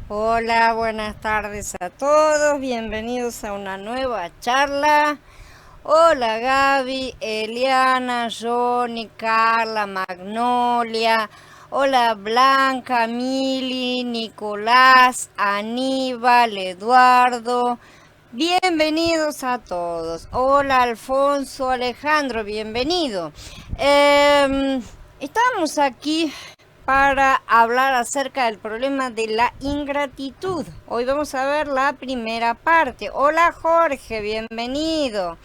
Hola, buenas tardes a todos, bienvenidos a una nueva charla. Hola Gaby, Eliana, Johnny, Carla, Magnolia. Hola Blanca, Mili, Nicolás, Aníbal, Eduardo. Bienvenidos a todos. Hola Alfonso, Alejandro, bienvenido. Estamos aquí para hablar acerca del problema de la ingratitud. Hoy vamos a ver la primera parte. Hola Jorge, bienvenido.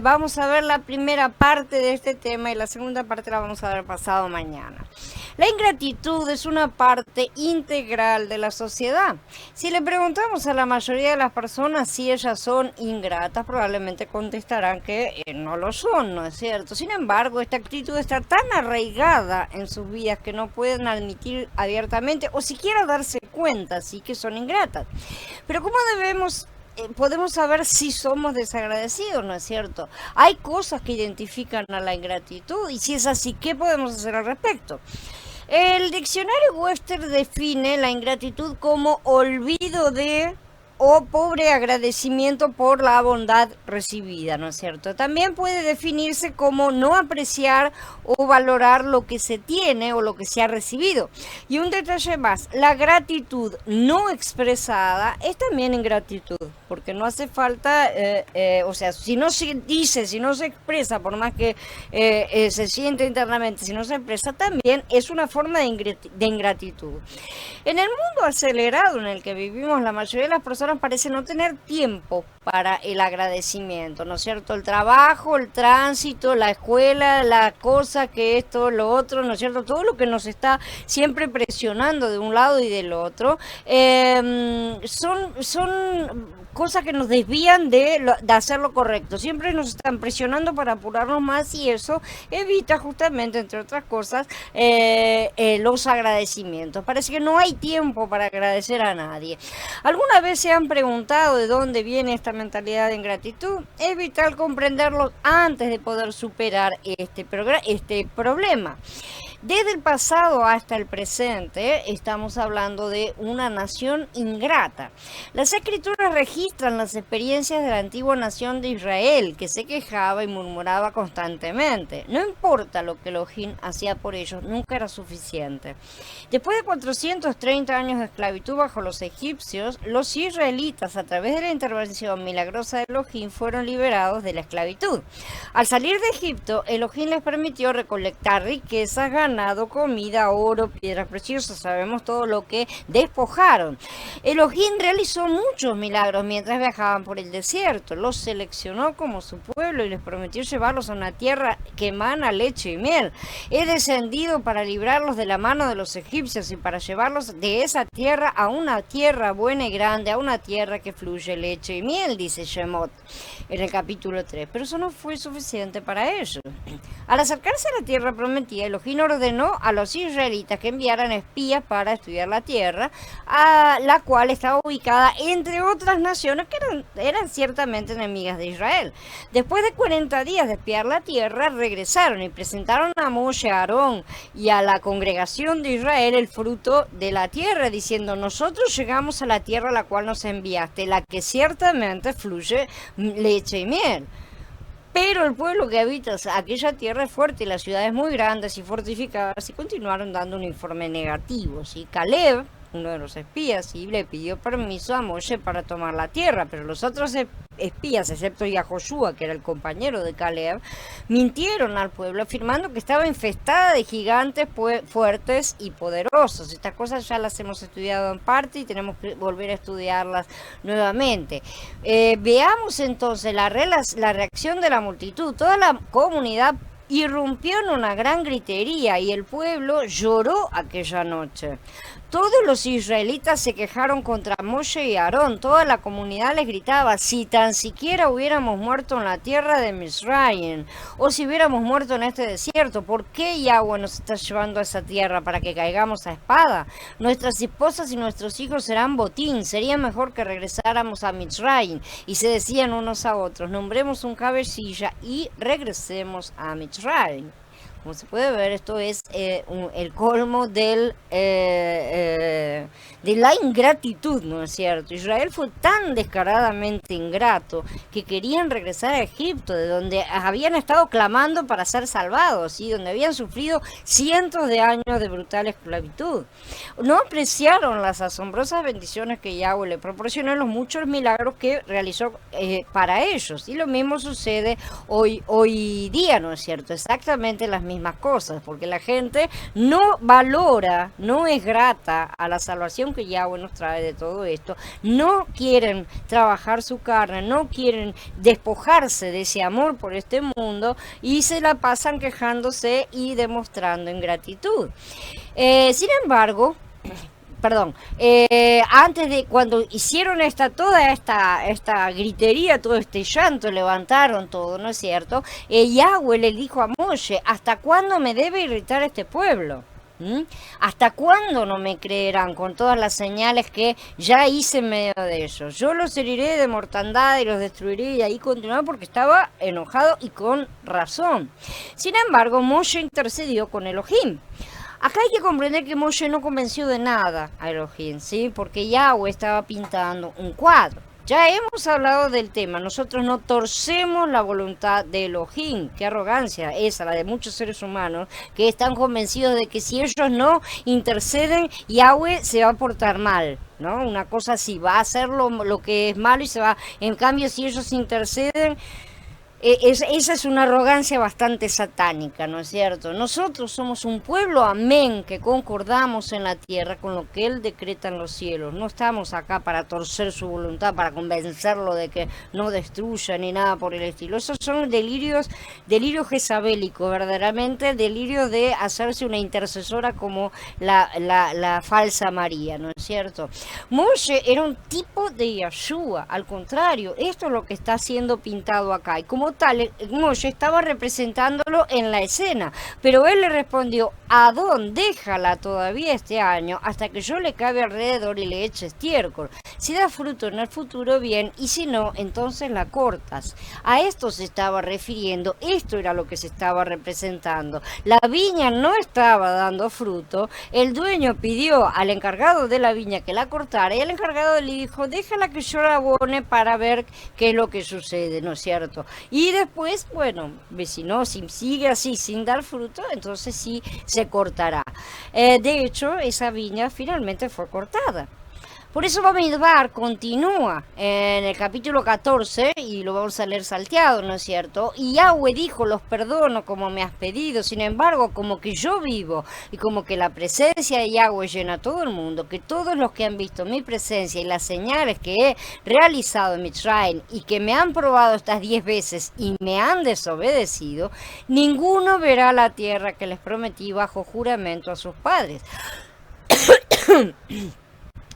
Vamos a ver la primera parte de este tema y la segunda parte la vamos a ver pasado mañana. La ingratitud es una parte integral de la sociedad. Si le preguntamos a la mayoría de las personas si ellas son ingratas, probablemente contestarán que no lo son, ¿no es cierto? Sin embargo, esta actitud está tan arraigada en sus vidas que no pueden admitir abiertamente o siquiera darse cuenta, sí que son ingratas. Pero ¿cómo podemos saber si somos desagradecidos, ¿no es cierto? Hay cosas que identifican a la ingratitud y si es así, ¿qué podemos hacer al respecto? El diccionario Webster define la ingratitud como olvido de o pobre agradecimiento por la bondad recibida, ¿no es cierto? También puede definirse como no apreciar o valorar lo que se tiene o lo que se ha recibido. Y un detalle más, la gratitud no expresada es también ingratitud, porque no hace falta, o sea, si no se dice, si no se expresa, por más que se siente internamente, si no se expresa, también es una forma de ingratitud. En el mundo acelerado en el que vivimos, la mayoría de las personas parecen no tener tiempo para el agradecimiento, ¿no es cierto? El trabajo, el tránsito, la escuela, la cosa, que esto, lo otro, ¿no es cierto? Todo lo que nos está siempre presionando de un lado y del otro, son cosas que nos desvían de hacer lo correcto. Siempre nos están presionando para apurarnos más y eso evita justamente, entre otras cosas, los agradecimientos. Parece que no hay tiempo para agradecer a nadie. ¿Alguna vez se han preguntado de dónde viene esta mentalidad de ingratitud? Es vital comprenderlo antes de poder superar este problema. Desde el pasado hasta el presente estamos hablando de una nación ingrata. Las escrituras registran las experiencias de la antigua nación de Israel, que se quejaba y murmuraba constantemente. No importa lo que Elohim hacía por ellos, nunca era suficiente. Después de 430 años de esclavitud bajo los egipcios, los israelitas, a través de la intervención milagrosa de Elohim, fueron liberados de la esclavitud. Al salir de Egipto, Elohim les permitió recolectar riquezas, ganado, comida, oro, piedras preciosas. Sabemos todo lo que despojaron. Elohim realizó muchos milagros mientras viajaban por el desierto. Los seleccionó como su pueblo y les prometió llevarlos a una tierra que emana leche y miel. He descendido para librarlos de la mano de los egipcios y para llevarlos de esa tierra a una tierra buena y grande, a una tierra que fluye leche y miel, dice Shemot en el capítulo 3. Pero eso no fue suficiente para ellos. Al acercarse a la tierra prometida, Elohim ordenó a los israelitas que enviaran espías para estudiar la tierra, a la cual estaba ubicada entre otras naciones que eran ciertamente enemigas de Israel. Después de 40 días de espiar la tierra, regresaron y presentaron a Moshe, a Aarón y a la congregación de Israel el fruto de la tierra, diciendo: nosotros llegamos a la tierra a la cual nos enviaste, la que ciertamente fluye leche y miel. Pero el pueblo que habita aquella tierra es fuerte y las ciudades muy grandes y fortificadas, y continuaron dando un informe negativo. ¿Sí? Caleb, uno de los espías, sí, le pidió permiso a Moshe para tomar la tierra, pero los otros espías, excepto Yahoshua, que era el compañero de Caleb, mintieron al pueblo afirmando que estaba infestada de gigantes fuertes y poderosos. Estas cosas ya las hemos estudiado en parte y tenemos que volver a estudiarlas nuevamente. Veamos entonces la reacción de la multitud. Toda la comunidad irrumpió en una gran gritería y el pueblo lloró aquella noche. Todos los israelitas se quejaron contra Moshe y Aarón. Toda la comunidad les gritaba: si tan siquiera hubiéramos muerto en la tierra de Misraim, o si hubiéramos muerto en este desierto, ¿por qué Yahweh nos está llevando a esa tierra para que caigamos a espada? Nuestras esposas y nuestros hijos serán botín. Sería mejor que regresáramos a Misraim. Y se decían unos a otros: nombremos un cabecilla y regresemos a Misraim. Como se puede ver, esto es el colmo de la ingratitud, ¿no es cierto? Israel fue tan descaradamente ingrato que querían regresar a Egipto, de donde habían estado clamando para ser salvados, y donde habían sufrido cientos de años de brutal esclavitud. No apreciaron las asombrosas bendiciones que Yahweh le proporcionó, los muchos milagros que realizó para ellos. Y lo mismo sucede hoy día, ¿no es cierto? Exactamente las mismas cosas, porque la gente no valora, no es grata a la salvación que Yahweh nos trae de todo esto, no quieren trabajar su carne, no quieren despojarse de ese amor por este mundo y se la pasan quejándose y demostrando ingratitud. Sin embargo, perdón, antes de cuando hicieron toda esta gritería, todo este llanto, levantaron todo, ¿no es cierto? Yahweh le dijo a Moshe: ¿hasta cuándo me debe irritar este pueblo? ¿Hasta cuándo no me creerán con todas las señales que ya hice en medio de ellos? Yo los heriré de mortandad y los destruiré, y ahí continuó porque estaba enojado y con razón. Sin embargo, Moshe intercedió con Elohim. Acá hay que comprender que Moshe no convenció de nada a Elohim, ¿sí? Porque Yahweh estaba pintando un cuadro. Ya hemos hablado del tema, nosotros no torcemos la voluntad de Elohim. Qué arrogancia esa, la de muchos seres humanos, que están convencidos de que si ellos no interceden, Yahweh se va a portar mal, ¿no? Una cosa así, va a hacer lo que es malo y se va. En cambio, si ellos interceden, esa es una arrogancia bastante satánica, ¿no es cierto? Nosotros somos un pueblo, amén, que concordamos en la tierra con lo que Él decreta en los cielos. No estamos acá para torcer su voluntad, para convencerlo de que no destruya ni nada por el estilo. Esos son delirios jezabélicos, verdaderamente delirios de hacerse una intercesora como la falsa María, ¿no es cierto? Moshe era un tipo de Yahshua, al contrario, esto es lo que está siendo pintado acá. Y como tal, Moshe estaba representándolo en la escena, pero él le respondió: Adón, déjala todavía este año hasta que yo le cabe alrededor y le eche estiércol. Si da fruto en el futuro, bien, y si no, entonces la cortas. A esto se estaba refiriendo, esto era lo que se estaba representando. La viña no estaba dando fruto, el dueño pidió al encargado de la viña que la cortara, y el encargado le dijo: déjala que yo la abone para ver qué es lo que sucede, ¿no es cierto? Y después, bueno, si no, si sigue así sin dar fruto, entonces sí se cortará. De hecho, esa viña finalmente fue cortada. Por eso Bamidbar continúa en el capítulo 14, y lo vamos a leer salteado, ¿no es cierto? Y Yahweh dijo: los perdono como me has pedido, sin embargo, como que yo vivo y como que la presencia de Yahweh llena a todo el mundo, que todos los que han visto mi presencia y las señales que he realizado en Mitzrayim y que me han probado estas 10 veces y me han desobedecido, ninguno verá la tierra que les prometí bajo juramento a sus padres.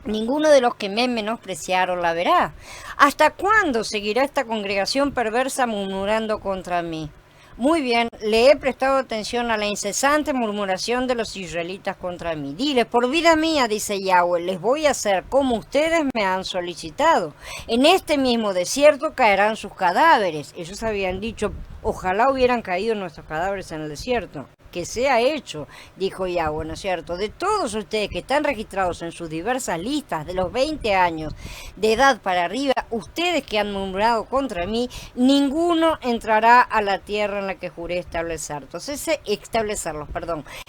Ninguno de los que me menospreciaron la verá. ¿Hasta cuándo seguirá esta congregación perversa murmurando contra mí? Muy bien, le he prestado atención a la incesante murmuración de los israelitas contra mí. Dile: por vida mía, dice Yahweh, les voy a hacer como ustedes me han solicitado. En este mismo desierto caerán sus cadáveres. Ellos habían dicho: ojalá hubieran caído nuestros cadáveres en el desierto. Que sea hecho, dijo Yahweh, ¿no es cierto? De todos ustedes que están registrados en sus diversas listas de los 20 años de edad para arriba, ustedes que han murmurado contra mí, ninguno entrará a la tierra en la que juré establecerlos,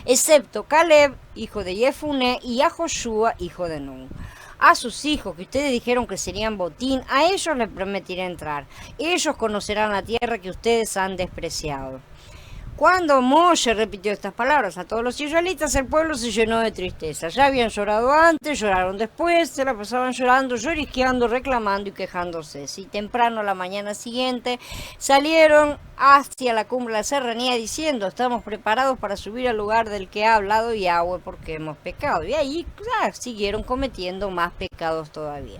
excepto Caleb, hijo de Yefuné, y a Joshua, hijo de Nun. A sus hijos, que ustedes dijeron que serían botín, a ellos les prometiré entrar. Ellos conocerán la tierra que ustedes han despreciado. Cuando Moshe repitió estas palabras a todos los israelitas, el pueblo se llenó de tristeza. Ya habían llorado antes, lloraron después, se la pasaban llorando, llorisqueando, reclamando y quejándose. Si temprano la mañana siguiente salieron hacia la cumbre de la serranía diciendo: estamos preparados para subir al lugar del que ha hablado Yahweh porque hemos pecado. Y ahí siguieron cometiendo más pecados todavía.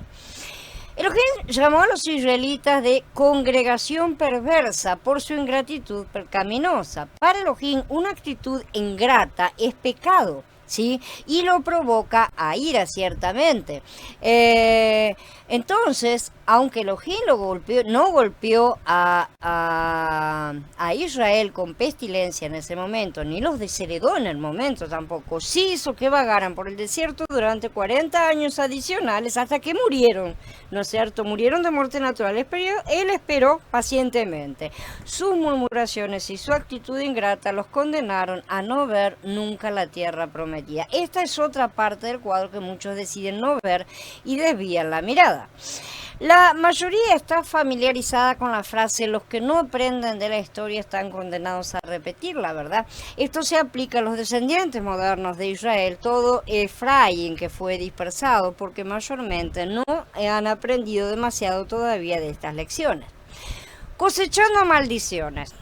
Elohim llamó a los israelitas de congregación perversa por su ingratitud pecaminosa. Para Elohim, una actitud ingrata es pecado. ¿sí? Y lo provoca a ira, ciertamente. Entonces, aunque Elohim no golpeó a Israel con pestilencia en ese momento, ni los desheredó en el momento tampoco, sí hizo que vagaran por el desierto durante 40 años adicionales hasta que murieron, ¿no es cierto? Murieron de muerte natural, pero él esperó pacientemente. Sus murmuraciones y su actitud ingrata los condenaron a no ver nunca la tierra prometida. Esta es otra parte del cuadro que muchos deciden no ver y desvían la mirada. La mayoría está familiarizada con la frase: los que no aprenden de la historia están condenados a repetirla, ¿verdad? Esto se aplica a los descendientes modernos de Israel, todo Efraín que fue dispersado, porque mayormente no han aprendido demasiado todavía de estas lecciones. Cosechando maldiciones.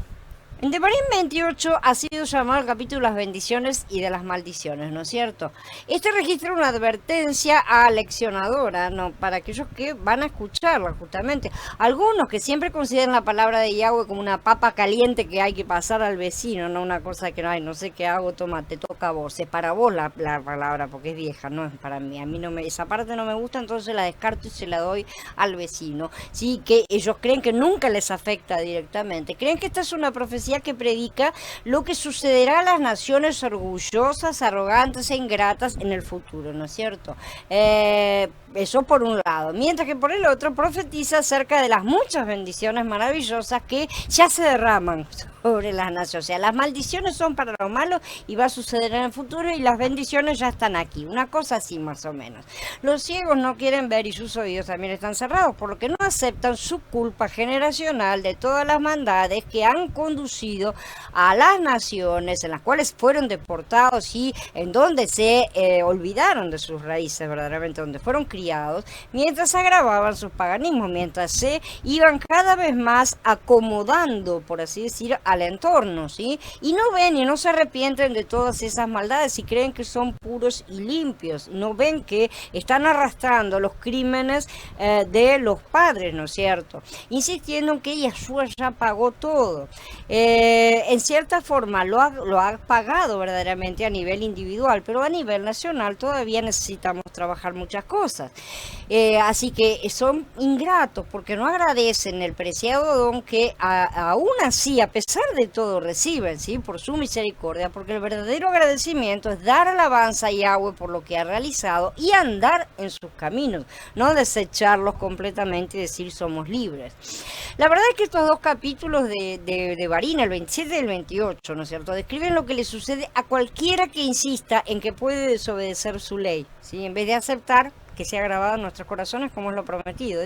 En Devarim 28 ha sido llamado el capítulo de las bendiciones y de las maldiciones, ¿no es cierto? Este registra una advertencia aleccionadora, ¿no? Para aquellos que van a escucharla, justamente. Algunos que siempre consideran la palabra de Yahweh como una papa caliente que hay que pasar al vecino, no una cosa que no sé qué hago, toma, te toca a vos. Es para vos la palabra porque es vieja, no es para mí. A mí esa parte no me gusta, entonces la descarto y se la doy al vecino. Sí, que ellos creen que nunca les afecta directamente. Creen que esta es una profecía que predica lo que sucederá a las naciones orgullosas, arrogantes e ingratas en el futuro, ¿no es cierto? Eso por un lado. Mientras que por el otro profetiza acerca de las muchas bendiciones maravillosas que ya se derraman sobre las naciones. O sea, las maldiciones son para lo malo y va a suceder en el futuro, y las bendiciones ya están aquí. Una cosa así más o menos. Los ciegos no quieren ver y sus oídos también están cerrados, por lo que no aceptan su culpa generacional de todas las maldades que han conducido a las naciones en las cuales fueron deportados y en donde se olvidaron de sus raíces verdaderamente, donde fueron criados, mientras agravaban sus paganismos, mientras se iban cada vez más acomodando, por así decir, al entorno, ¿sí? Y no ven y no se arrepienten de todas esas maldades y creen que son puros y limpios. No ven que están arrastrando los crímenes de los padres, ¿no es cierto? Insistiendo en que Yahshua ya pagó todo. En cierta forma lo ha pagado verdaderamente a nivel individual, pero a nivel nacional todavía necesitamos trabajar muchas cosas. Así que son ingratos porque no agradecen el preciado don que aún así, a pesar de todo, reciben, ¿sí? Por su misericordia, porque el verdadero agradecimiento es dar alabanza a Yahweh por lo que ha realizado y andar en sus caminos, no desecharlos completamente y decir somos libres. La verdad es que estos dos capítulos de Devarim, el 27 y el 28, ¿no es cierto?, describen lo que le sucede a cualquiera que insista en que puede desobedecer su ley, ¿sí? En vez de aceptar que sea grabado en nuestros corazones como es lo prometido.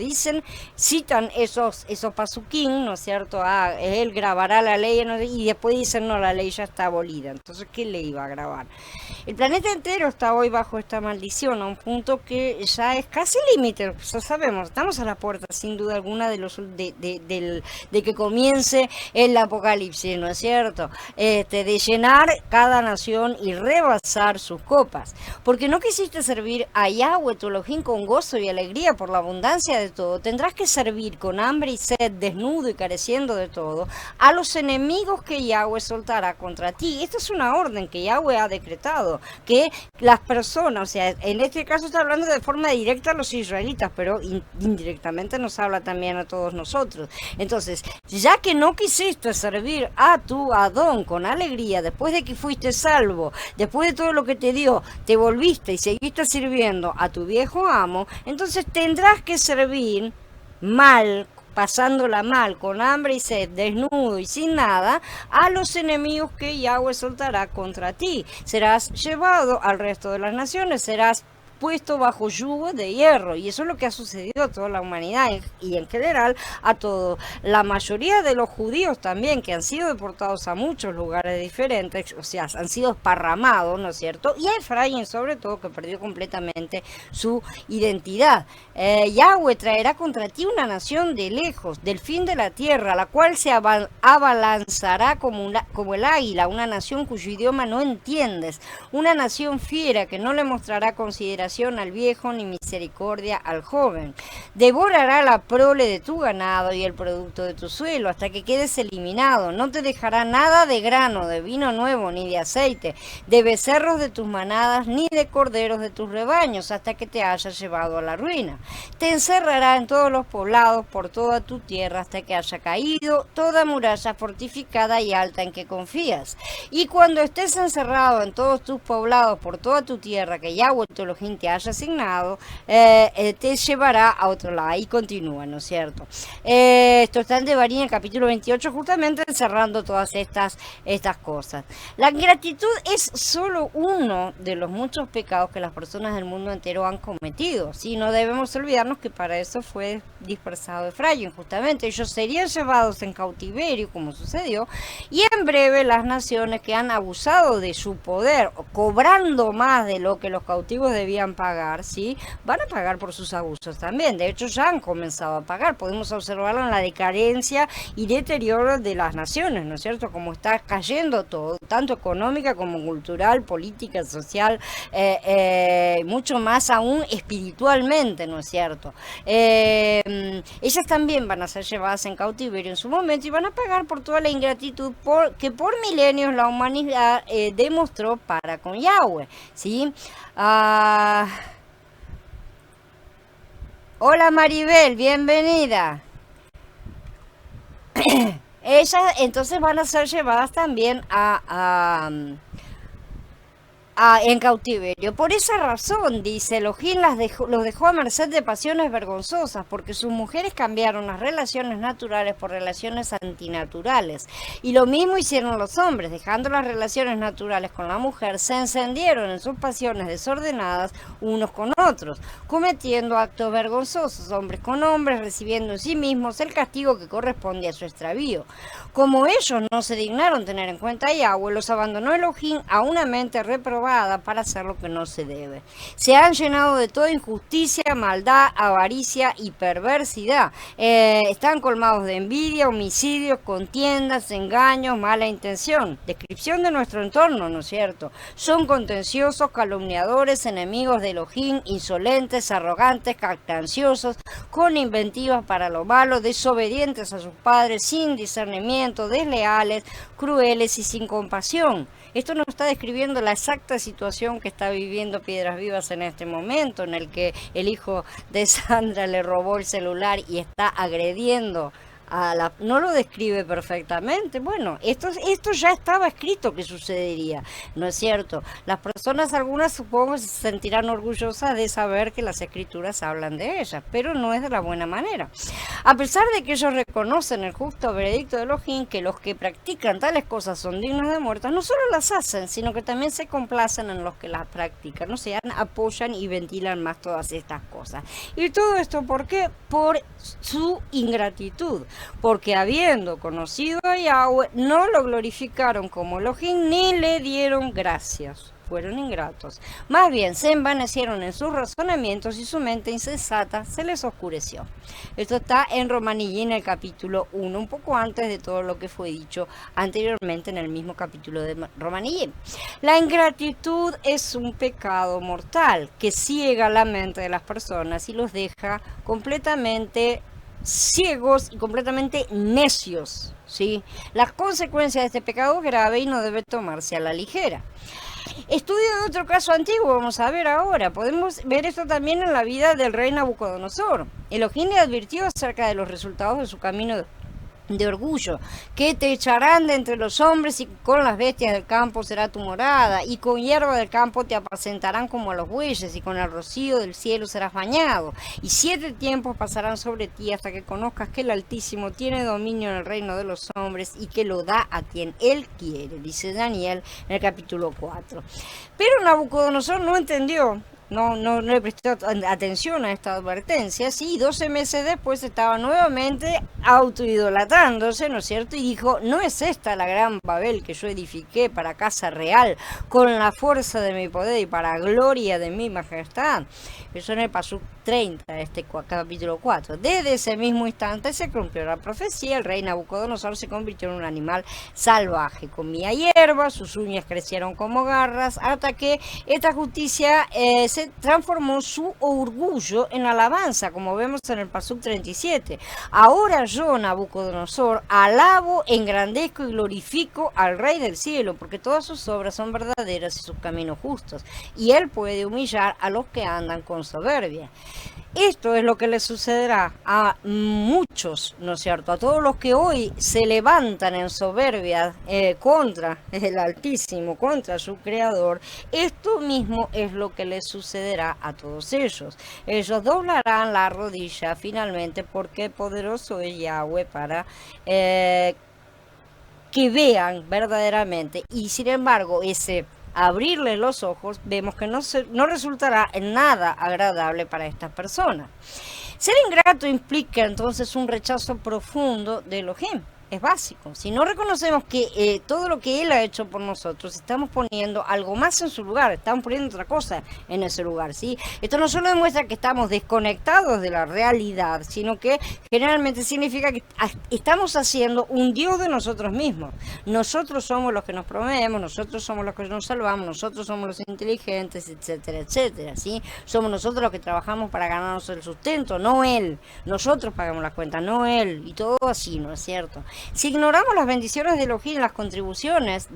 Citan esos pasuquín, ¿no es cierto? Él grabará la ley, y después dicen, no, la ley ya está abolida. Entonces, ¿qué ley iba a grabar? El planeta entero está hoy bajo esta maldición, a un punto que ya es casi límite, ya sabemos, estamos a la puerta, sin duda alguna, de que comience el apocalipsis, ¿no es cierto? De llenar cada nación y rebasar sus copas. Porque no quisiste servir a Yahweh, tu Elohim, con gozo y alegría por la abundancia de todo, tendrás que servir con hambre y sed, desnudo y careciendo de todo, a los enemigos que Yahweh soltará contra ti. Esta es una orden que Yahweh ha decretado, que las personas, o sea, en este caso está hablando de forma directa a los israelitas, pero indirectamente nos habla también a todos nosotros. Entonces, ya que no quisiste servir a tu Adón con alegría, después de que fuiste salvo, después de todo lo que te dio, te volviste y seguiste sirviendo a tu viejo amo, entonces tendrás que servir mal, pasándola mal, con hambre y sed, desnudo y sin nada, a los enemigos que Yahweh soltará contra ti. Serás llevado al resto de las naciones, serás puesto bajo yugo de hierro, y eso es lo que ha sucedido a toda la humanidad y en general a todo. La mayoría de los judíos también, que han sido deportados a muchos lugares diferentes, o sea, han sido esparramados, ¿no es cierto? Y a Efraín sobre todo, que perdió completamente su identidad. Yahweh traerá contra ti una nación de lejos, del fin de la tierra, la cual se abalanzará como el águila, una nación cuyo idioma no entiendes, una nación fiera que no le mostrará consideración compasión al viejo ni misericordia al joven. Devorará la prole de tu ganado y el producto de tu suelo hasta que quedes eliminado. No te dejará nada de grano, de vino nuevo, ni de aceite, de becerros de tus manadas, ni de corderos de tus rebaños, hasta que te hayas llevado a la ruina. Te encerrará en todos los poblados por toda tu tierra hasta que haya caído toda muralla fortificada y alta en que confías. Y cuando estés encerrado en todos tus poblados por toda tu tierra que Yahweh tu Elohim te haya asignado, te llevará a otro lado. Ahí continúa, ¿no es cierto? Esto está en Devarim, en el capítulo 28, justamente encerrando todas estas cosas. La ingratitud es solo uno de los muchos pecados que las personas del mundo entero han cometido. ¿Sí? No debemos olvidarnos que para eso fue dispersado Efraín, justamente. Ellos serían llevados en cautiverio, como sucedió, y en breve las naciones que han abusado de su poder, cobrando más de lo que los cautivos debían pagar, ¿sí? Van a pagar por sus abusos también. De hecho, ya han comenzado a pagar. Podemos observarlo en la decadencia y deterioro de las naciones, ¿no es cierto? Como está cayendo todo, tanto económica como cultural, política, social, mucho más aún espiritualmente, ¿no es cierto? Ellas también van a ser llevadas en cautiverio en su momento y van a pagar por toda la ingratitud que por milenios la humanidad demostró para con Yahweh, ¿sí? Hola Maribel, bienvenida. Ellas entonces van a ser llevadas también en cautiverio. Por esa razón, dice, Elohim los dejó a merced de pasiones vergonzosas, porque sus mujeres cambiaron las relaciones naturales por relaciones antinaturales. Y lo mismo hicieron los hombres, dejando las relaciones naturales con la mujer, se encendieron en sus pasiones desordenadas unos con otros, cometiendo actos vergonzosos, hombres con hombres, recibiendo en sí mismos el castigo que corresponde a su extravío. Como ellos no se dignaron tener en cuenta a Yahweh, los abandonó Elohim a una mente reprobada para hacer lo que no se debe. Se han llenado de toda injusticia, maldad, avaricia y perversidad. Están colmados de envidia, homicidios, contiendas, engaños, mala intención. Descripción de nuestro entorno, ¿no es cierto? Son contenciosos, calumniadores, enemigos de Elohim, insolentes, arrogantes, jactanciosos, con inventivas para lo malo, desobedientes a sus padres, sin discernimiento, desleales, crueles y sin compasión. Esto nos está describiendo la exacta situación que está viviendo Piedras Vivas en este momento, en el que el hijo de Sandra le robó el celular y está agrediendo no lo describe perfectamente. Bueno, esto ya estaba escrito que sucedería, ¿no es cierto? Las personas, algunas supongo, se sentirán orgullosas de saber que las escrituras hablan de ellas, pero no es de la buena manera. A pesar de que ellos reconocen el justo veredicto de Elohim, que los que practican tales cosas son dignos de muerte, no solo las hacen, sino que también se complacen en los que las practican, o sea, apoyan y ventilan más todas estas cosas. Y todo esto, ¿por qué? Por su ingratitud. Porque habiendo conocido a Yahweh, no lo glorificaron como Elohim ni le dieron gracias. Fueron ingratos. Más bien, se envanecieron en sus razonamientos y su mente insensata se les oscureció. Esto está en Romaní, en el capítulo 1, un poco antes de todo lo que fue dicho anteriormente en el mismo capítulo de Romaní. La ingratitud es un pecado mortal que ciega la mente de las personas y los deja completamente ciegos y completamente necios, ¿sí? Las consecuencias de este pecado grave y no debe tomarse a la ligera. Estudio de otro caso antiguo, vamos a ver ahora. Podemos ver esto también en la vida del rey Nabucodonosor. Elohim le advirtió acerca de los resultados de su camino de orgullo, que te echarán de entre los hombres y con las bestias del campo será tu morada, y con hierba del campo te apacentarán como a los bueyes, y con el rocío del cielo serás bañado, y 7 tiempos pasarán sobre ti hasta que conozcas que el Altísimo tiene dominio en el reino de los hombres y que lo da a quien él quiere, dice Daniel en el capítulo 4. Pero Nabucodonosor no entendió. No le prestó atención a esta advertencia, sí, 12 meses después estaba nuevamente autoidolatándose, ¿no es cierto? Y dijo, ¿no es esta la gran Babel que yo edifiqué para casa real, con la fuerza de mi poder y para gloria de mi majestad? Eso en el Pasuk 30, este capítulo 4. Desde ese mismo instante se cumplió la profecía, el rey Nabucodonosor se convirtió en un animal salvaje, comía hierba, sus uñas crecieron como garras, hasta que esta justicia se transformó su orgullo en alabanza, como vemos en el Pasuk 37. Ahora yo, Nabucodonosor, alabo, engrandezco y glorifico al Rey del cielo, porque todas sus obras son verdaderas y sus caminos justos, y él puede humillar a los que andan con soberbia. Esto es lo que le sucederá a muchos, ¿no es cierto? A todos los que hoy se levantan en soberbia contra el Altísimo, contra su Creador. Esto mismo es lo que le sucederá a todos ellos. Ellos doblarán la rodilla finalmente, porque poderoso es Yahweh para que vean verdaderamente. Y sin embargo, ese abrirle los ojos, vemos que no resultará en nada agradable para estas personas. Ser ingrato implica entonces un rechazo profundo de Elohim. Es básico. Si no reconocemos que todo lo que Él ha hecho por nosotros, estamos poniendo algo más en su lugar, estamos poniendo otra cosa en ese lugar, ¿sí? Esto no solo demuestra que estamos desconectados de la realidad, sino que generalmente significa que estamos haciendo un Dios de nosotros mismos. Nosotros somos los que nos proveemos, nosotros somos los que nos salvamos, nosotros somos los inteligentes, etcétera, etcétera, ¿sí? Somos nosotros los que trabajamos para ganarnos el sustento, no Él. Nosotros pagamos las cuentas, no Él. Y todo así, ¿no es cierto? Si ignoramos las bendiciones de Elohim, las contribuciones,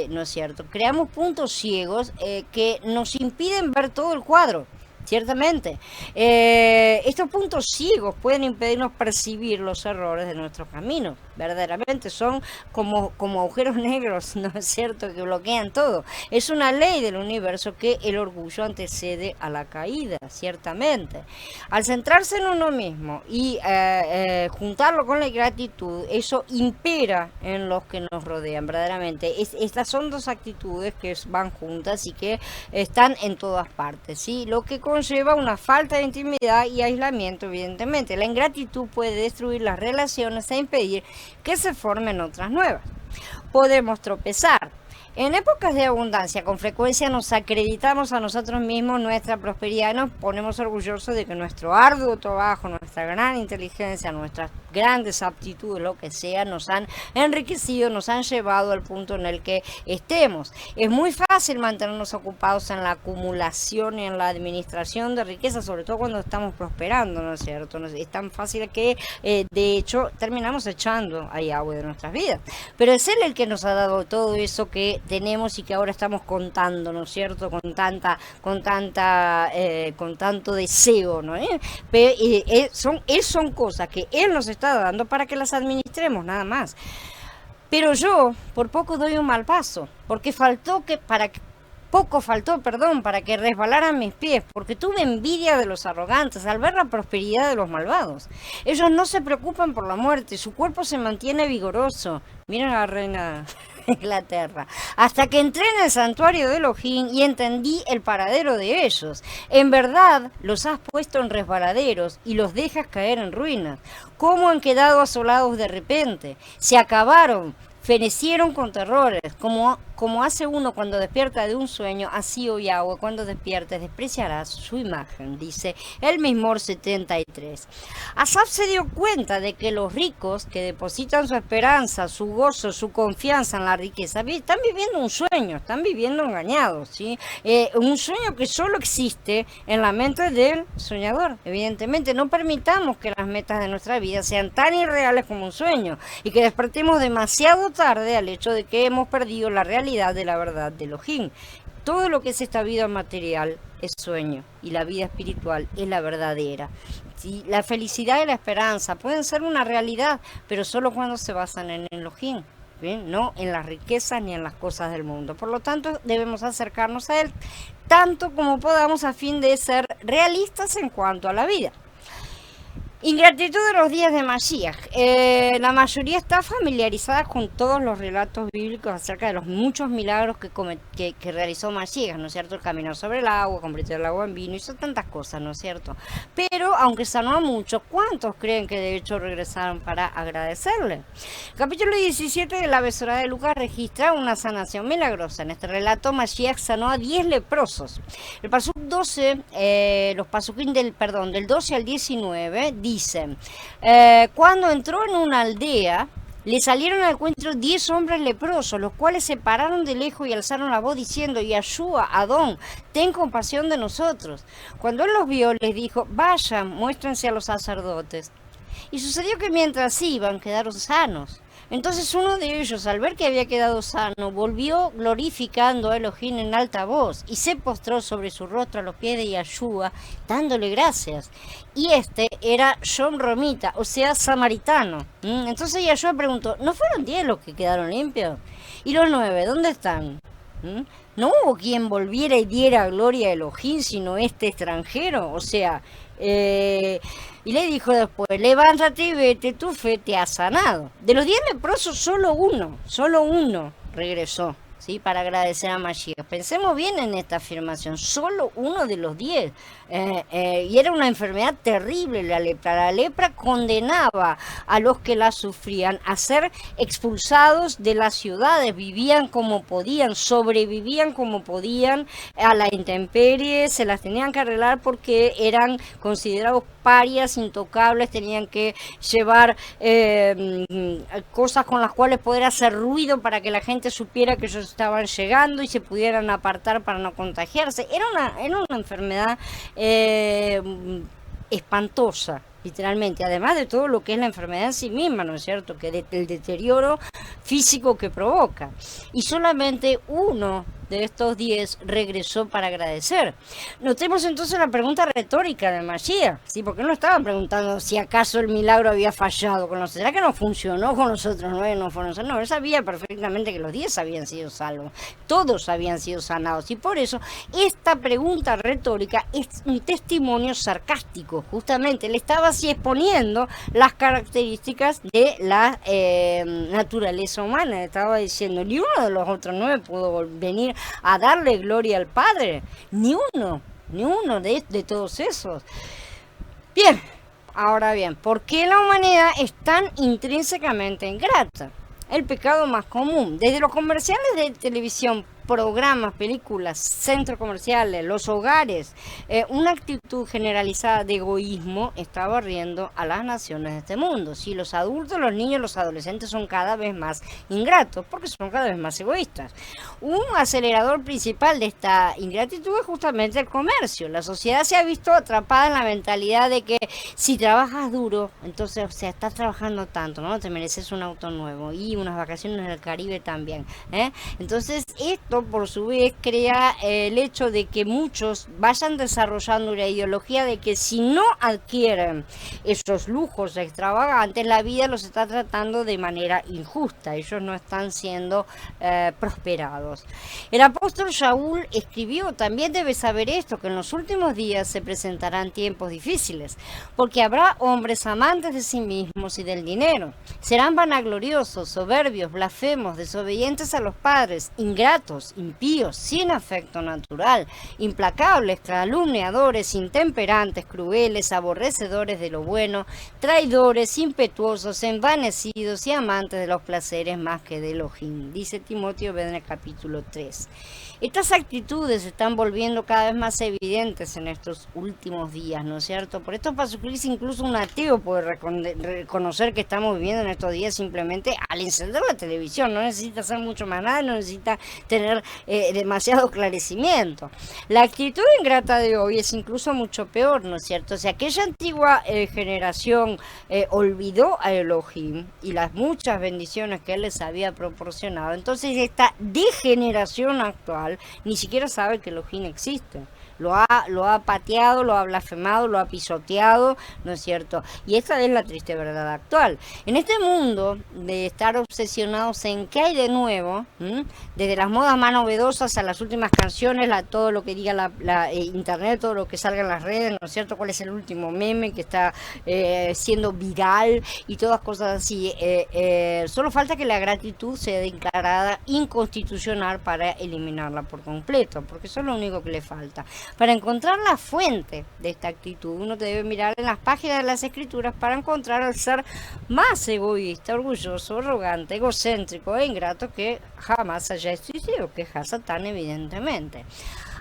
¿no es cierto? Creamos puntos ciegos que nos impiden ver todo el cuadro. Ciertamente, estos puntos ciegos pueden impedirnos percibir los errores de nuestros caminos. Verdaderamente son como agujeros negros, ¿no es cierto?, que bloquean todo. Es una ley del universo que el orgullo antecede a la caída, ciertamente. Al centrarse en uno mismo y juntarlo con la gratitud, eso impera en los que nos rodean, verdaderamente. Estas son dos actitudes que van juntas y que están en todas partes, ¿sí? Lo que conlleva una falta de intimidad y aislamiento, evidentemente. La ingratitud puede destruir las relaciones e impedir que se formen otras nuevas. Podemos tropezar. En épocas de abundancia, con frecuencia nos acreditamos a nosotros mismos nuestra prosperidad y nos ponemos orgullosos de que nuestro arduo trabajo, nuestra gran inteligencia, nuestras grandes aptitudes, lo que sea, nos han enriquecido, nos han llevado al punto en el que estemos. Es muy fácil mantenernos ocupados en la acumulación y en la administración de riqueza, sobre todo cuando estamos prosperando, ¿no es cierto? Es tan fácil que, de hecho, terminamos echando a Yahweh de nuestras vidas. Pero es Él el que nos ha dado todo eso que tenemos y que ahora estamos contando, ¿no es cierto? Con tanto deseo, ¿no? Son cosas que Él nos está dando para que las administremos, nada más. Pero yo por poco doy un mal paso, porque poco faltó para que resbalaran mis pies, porque tuve envidia de los arrogantes al ver la prosperidad de los malvados. Ellos no se preocupan por la muerte, su cuerpo se mantiene vigoroso. Miren a la reina de Inglaterra. Hasta que entré en el santuario de Elohim y entendí el paradero de ellos. En verdad, los has puesto en resbaladeros y los dejas caer en ruinas. ¿Cómo han quedado asolados de repente? Se acabaron. Fenecieron con terrores, como hace uno cuando despierta de un sueño, así, oh Yahweh, cuando despiertes despreciarás su imagen, dice el Mizmor 73. Asaf se dio cuenta de que los ricos que depositan su esperanza, su gozo, su confianza en la riqueza, están viviendo un sueño, están viviendo engañados, ¿sí? Un sueño que solo existe en la mente del soñador. Evidentemente, no permitamos que las metas de nuestra vida sean tan irreales como un sueño y que despertemos demasiado tarde al hecho de que hemos perdido la realidad de la verdad de Elohim. Todo lo que es esta vida material es sueño y la vida espiritual es la verdadera. ¿Sí? La felicidad y la esperanza pueden ser una realidad, pero solo cuando se basan en Elohim, ¿bien? No en las riquezas ni en las cosas del mundo. Por lo tanto, debemos acercarnos a Él tanto como podamos a fin de ser realistas en cuanto a la vida. Ingratitud de los días de Mashiach. La mayoría está familiarizada con todos los relatos bíblicos acerca de los muchos milagros que realizó Mashiach, ¿no es cierto? El caminar sobre el agua, convertir el agua en vino, hizo tantas cosas, ¿no es cierto? Pero, aunque sanó a muchos, ¿cuántos creen que de hecho regresaron para agradecerle? Capítulo 17 de la Besorá de Lucas registra una sanación milagrosa. En este relato, Mashiach sanó a 10 leprosos. El pasuk 12, los pasukim del 12 al 19, dicen, cuando entró en una aldea, le salieron al encuentro 10 hombres leprosos, los cuales se pararon de lejos y alzaron la voz diciendo: Yahshua, Adón, ten compasión de nosotros. Cuando él los vio, les dijo: vayan, muéstrense a los sacerdotes. Y sucedió que mientras iban, quedaron sanos. Entonces uno de ellos, al ver que había quedado sano, volvió glorificando a Elohim en alta voz y se postró sobre su rostro a los pies de Yahshua, dándole gracias. Y este era John Romita, o sea, samaritano. Entonces Yahshua preguntó: ¿no fueron 10 los que quedaron limpios? ¿Y los 9, dónde están? No hubo quien volviera y diera gloria a Elohim, sino este extranjero. O sea, y le dijo después: levántate y vete, tu fe te ha sanado. De los 10 leprosos, solo uno regresó, ¿sí? Para agradecer a Mashiach. Pensemos bien en esta afirmación: solo uno de los 10. Y era una enfermedad terrible la lepra. La lepra condenaba a los que la sufrían a ser expulsados de las ciudades. Vivían como podían, sobrevivían como podían a la intemperie, se las tenían que arreglar porque eran considerados parias, intocables, tenían que llevar cosas con las cuales poder hacer ruido para que la gente supiera que ellos estaban llegando y se pudieran apartar para no contagiarse. Era una enfermedad espantosa, literalmente, además de todo lo que es la enfermedad en sí misma, ¿no es cierto?, que el deterioro físico que provoca. Y solamente uno de estos 10 regresó para agradecer. Notemos entonces la pregunta retórica de Mashiach, ¿sí? Porque no estaban preguntando si acaso el milagro había fallado con los... ¿Será que no funcionó con los otros 9? No fueron sanados. No, él sabía perfectamente que los 10 habían sido salvos, todos habían sido sanados, y por eso esta pregunta retórica es un testimonio sarcástico. Justamente le estaba así exponiendo las características de la naturaleza humana. Le estaba diciendo: ni uno de los otros 9 pudo venir a darle gloria al Padre, ni uno de todos esos. Bien, ahora bien, ¿por qué la humanidad es tan intrínsecamente ingrata? El pecado más común, desde los comerciales de televisión, programas, películas, centros comerciales, los hogares, una actitud generalizada de egoísmo está barriendo a las naciones de este mundo. Si los adultos, los niños, los adolescentes son cada vez más ingratos porque son cada vez más egoístas. Un acelerador principal de esta ingratitud es justamente el comercio. La sociedad se ha visto atrapada en la mentalidad de que si trabajas duro, entonces, o sea, estás trabajando tanto, ¿no? Te mereces un auto nuevo y unas vacaciones en el Caribe también, ¿eh? Entonces, esto por su vez crea el hecho de que muchos vayan desarrollando una ideología de que si no adquieren esos lujos extravagantes, la vida los está tratando de manera injusta. Ellos no están siendo prosperados. El apóstol Shaul escribió: también debes saber esto, que en los últimos días se presentarán tiempos difíciles, porque habrá hombres amantes de sí mismos y del dinero. Serán vanagloriosos, soberbios, blasfemos, desobedientes a los padres, ingratos, impíos, sin afecto natural, implacables, calumniadores, intemperantes, crueles, aborrecedores de lo bueno, traidores, impetuosos, envanecidos y amantes de los placeres más que de Elohim. Dice Timoteo en el capítulo 3. Estas actitudes se están volviendo cada vez más evidentes en estos últimos días, ¿no es cierto? Por estos pasos, incluso un ateo puede reconocer que estamos viviendo en estos días simplemente al encender la televisión. No necesita hacer mucho más nada, no necesita tener demasiado esclarecimiento. La actitud ingrata de hoy es incluso mucho peor, ¿no es cierto? Si aquella antigua generación olvidó a Elohim y las muchas bendiciones que él les había proporcionado, entonces esta degeneración actual ni siquiera sabe que Elohim existe. Lo ha pateado, lo ha blasfemado, lo ha pisoteado, ¿no es cierto? Y esta es la triste verdad actual. En este mundo de estar obsesionados en qué hay de nuevo, desde las modas más novedosas a las últimas canciones, todo lo que diga la internet, todo lo que salga en las redes, ¿no es cierto? ¿Cuál es el último meme que está siendo viral y todas cosas así? Solo falta que la gratitud sea declarada inconstitucional para eliminarla por completo, porque eso es lo único que le falta. Para encontrar la fuente de esta actitud, uno debe mirar en las páginas de las escrituras para encontrar al ser más egoísta, orgulloso, arrogante, egocéntrico e ingrato que jamás haya existido, que es Satán, evidentemente.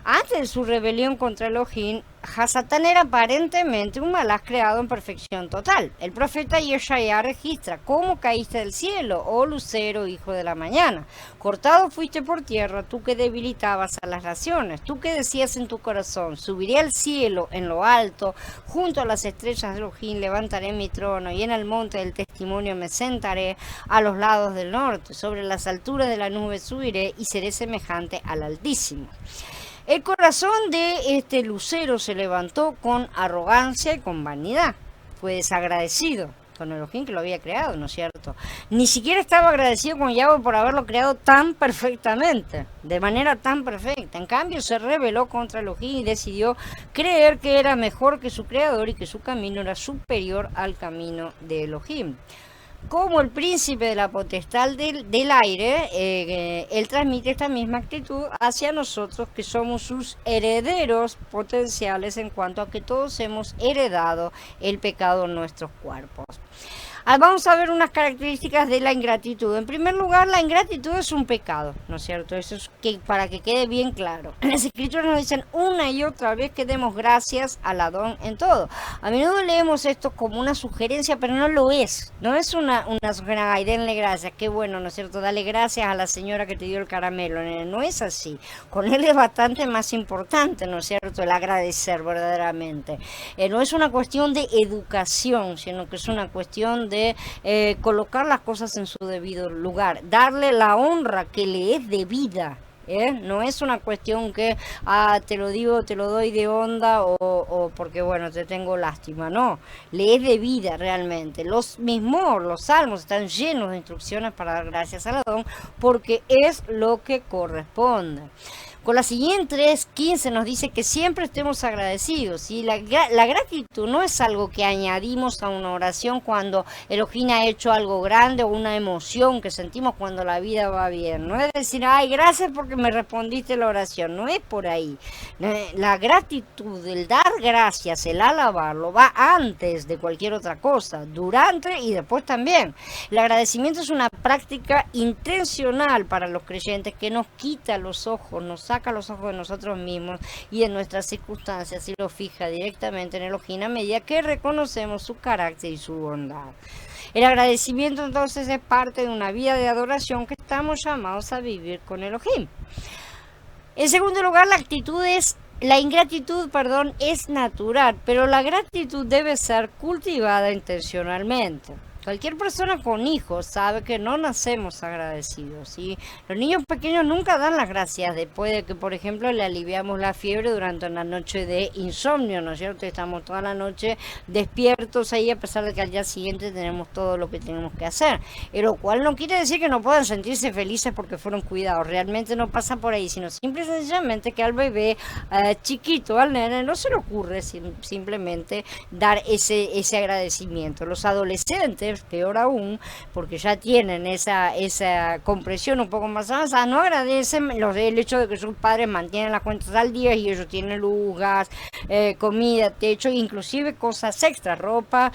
Antes de su rebelión contra Elohim, Hasatán era aparentemente un malaj creado en perfección total. El profeta Yeshaya registra: ¿cómo caíste del cielo, oh lucero, hijo de la mañana? Cortado fuiste por tierra, tú que debilitabas a las naciones, tú que decías en tu corazón: subiré al cielo en lo alto, junto a las estrellas de Elohim levantaré mi trono, y en el monte del testimonio me sentaré a los lados del norte, sobre las alturas de la nube subiré y seré semejante al Altísimo. El corazón de este lucero se levantó con arrogancia y con vanidad. Fue desagradecido con Elohim, que lo había creado, ¿no es cierto? Ni siquiera estaba agradecido con Yahweh por haberlo creado tan perfectamente, de manera tan perfecta. En cambio, se rebeló contra Elohim y decidió creer que era mejor que su creador y que su camino era superior al camino de Elohim. Como el príncipe de la potestad del aire, él transmite esta misma actitud hacia nosotros, que somos sus herederos potenciales, en cuanto a que todos hemos heredado el pecado en nuestros cuerpos. Vamos a ver unas características de la ingratitud. En primer lugar, la ingratitud es un pecado, ¿no es cierto? Eso es para que quede bien claro. Las escrituras nos dicen una y otra vez que demos gracias al Adón en todo. A menudo leemos esto como una sugerencia, pero no lo es. No es una sugerencia: ay, denle gracias, qué bueno, ¿no es cierto? Dale gracias a la señora que te dio el caramelo. No es así. Con él es bastante más importante, ¿no es cierto?, el agradecer verdaderamente. No es una cuestión de educación, sino que es una cuestión de colocar las cosas en su debido lugar, darle la honra que le es debida. No es una cuestión que te lo digo, te lo doy de onda o porque bueno, te tengo lástima. No, le es debida realmente. Los salmos están llenos de instrucciones para dar gracias al Adón, porque es lo que corresponde. Con la siguiente 3:15 nos dice que siempre estemos agradecidos. Y la gratitud no es algo que añadimos a una oración cuando Elohim ha hecho algo grande, o una emoción que sentimos cuando la vida va bien. No es decir: ay, gracias porque me respondiste la oración. No es por ahí. La gratitud, el dar gracias, el alabarlo, va antes de cualquier otra cosa, durante y después también. El agradecimiento es una práctica intencional para los creyentes que nos quita los ojos, nos saca los ojos de nosotros mismos y de nuestras circunstancias, y lo fija directamente en Elohim a medida que reconocemos su carácter y su bondad. El agradecimiento entonces es parte de una vida de adoración que estamos llamados a vivir con Elohim. En segundo lugar, la ingratitud es natural, pero la gratitud debe ser cultivada intencionalmente. Cualquier persona con hijos sabe que no nacemos agradecidos, ¿sí? Los niños pequeños nunca dan las gracias después de que, por ejemplo, le aliviamos la fiebre durante una noche de insomnio, ¿no es cierto? Estamos toda la noche despiertos ahí, a pesar de que al día siguiente tenemos todo lo que tenemos que hacer. Lo cual no quiere decir que no puedan sentirse felices porque fueron cuidados. Realmente no pasa por ahí, sino simple y sencillamente que al bebé chiquito, al nene, no se le ocurre simplemente dar ese agradecimiento. Los adolescentes, peor aún, porque ya tienen esa compresión un poco más avanzada, no agradecen el hecho de que sus padres mantienen las cuentas al día y ellos tienen luz, gas, comida, techo, inclusive cosas extras, ropa,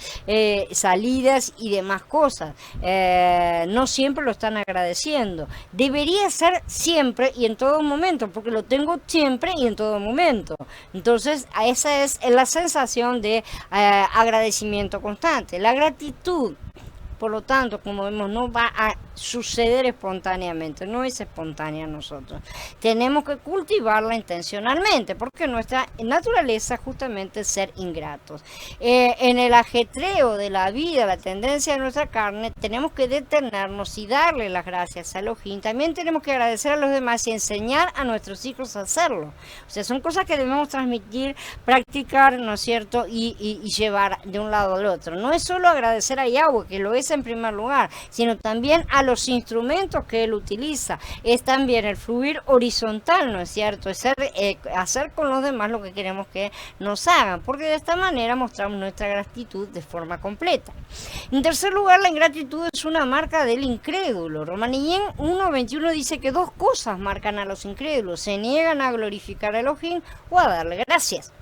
salidas y demás cosas. No siempre lo están agradeciendo. Debería ser siempre y en todo momento, porque lo tengo siempre y en todo momento. Entonces, esa es la sensación de agradecimiento constante. La gratitud, por lo tanto, como vemos, no va a suceder espontáneamente, no es espontánea en nosotros. Tenemos que cultivarla intencionalmente, porque nuestra naturaleza justamente es ser ingratos. En el ajetreo de la vida, la tendencia de nuestra carne, tenemos que detenernos y darle las gracias a Elohim. También tenemos que agradecer a los demás y enseñar a nuestros hijos a hacerlo. O sea, son cosas que debemos transmitir, practicar, ¿no es cierto? Y llevar de un lado al otro. No es solo agradecer a Yahweh, que lo es en primer lugar, sino también a los instrumentos que él utiliza. Es también el fluir horizontal, ¿no es cierto? Es hacer con los demás lo que queremos que nos hagan, porque de esta manera mostramos nuestra gratitud de forma completa. En tercer lugar, la ingratitud es una marca del incrédulo. Romanillén 1:21 dice que dos cosas marcan a los incrédulos: se niegan a glorificar a Elohim o a darle gracias.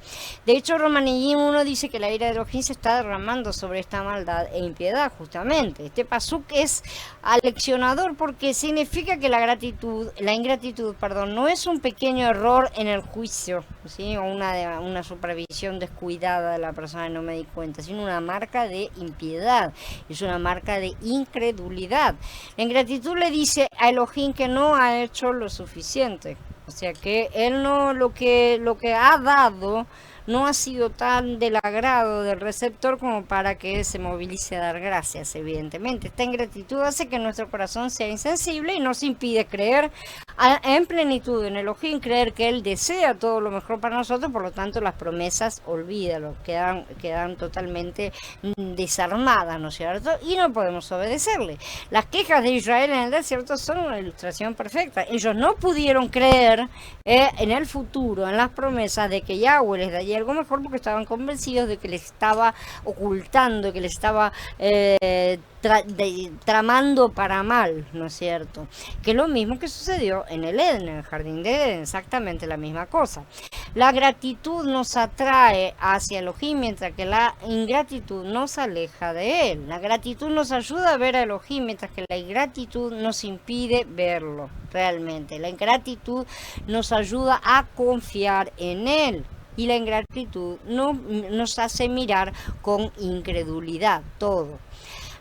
De hecho, Romanillén 1 dice que la ira de Elohim se está derramando sobre esta maldad e impiedad, justamente. justamente. Este pasuk es aleccionador porque significa que la ingratitud, perdón, no es un pequeño error en el juicio, ¿sí? O una supervisión descuidada de la persona y no me di cuenta, sino una marca de impiedad, es una marca de incredulidad. La ingratitud le dice a Elohim que no ha hecho lo suficiente, o sea que él no, lo que ha dado no ha sido tan del agrado del receptor como para que se movilice a dar gracias, evidentemente. Esta ingratitud hace que nuestro corazón sea insensible y nos impide creer en plenitud en Elohim, creer que Él desea todo lo mejor para nosotros, por lo tanto las promesas, olvídalo, quedan totalmente desarmadas, ¿no es cierto? Y no podemos obedecerle. Las quejas de Israel en el desierto son una ilustración perfecta. Ellos no pudieron creer en el futuro, en las promesas de que Yahweh les daría algo mejor porque estaban convencidos de que les estaba ocultando, que les estaba tramando para mal, ¿no es cierto? Que es lo mismo que sucedió en el Edén, en el jardín de Edén, exactamente la misma cosa. La gratitud nos atrae hacia Elohim, mientras que la ingratitud nos aleja de él. La gratitud nos ayuda a ver a Elohim, mientras que la ingratitud nos impide verlo realmente. La ingratitud nos ayuda a confiar en él. Y la ingratitud nos hace mirar con incredulidad todo.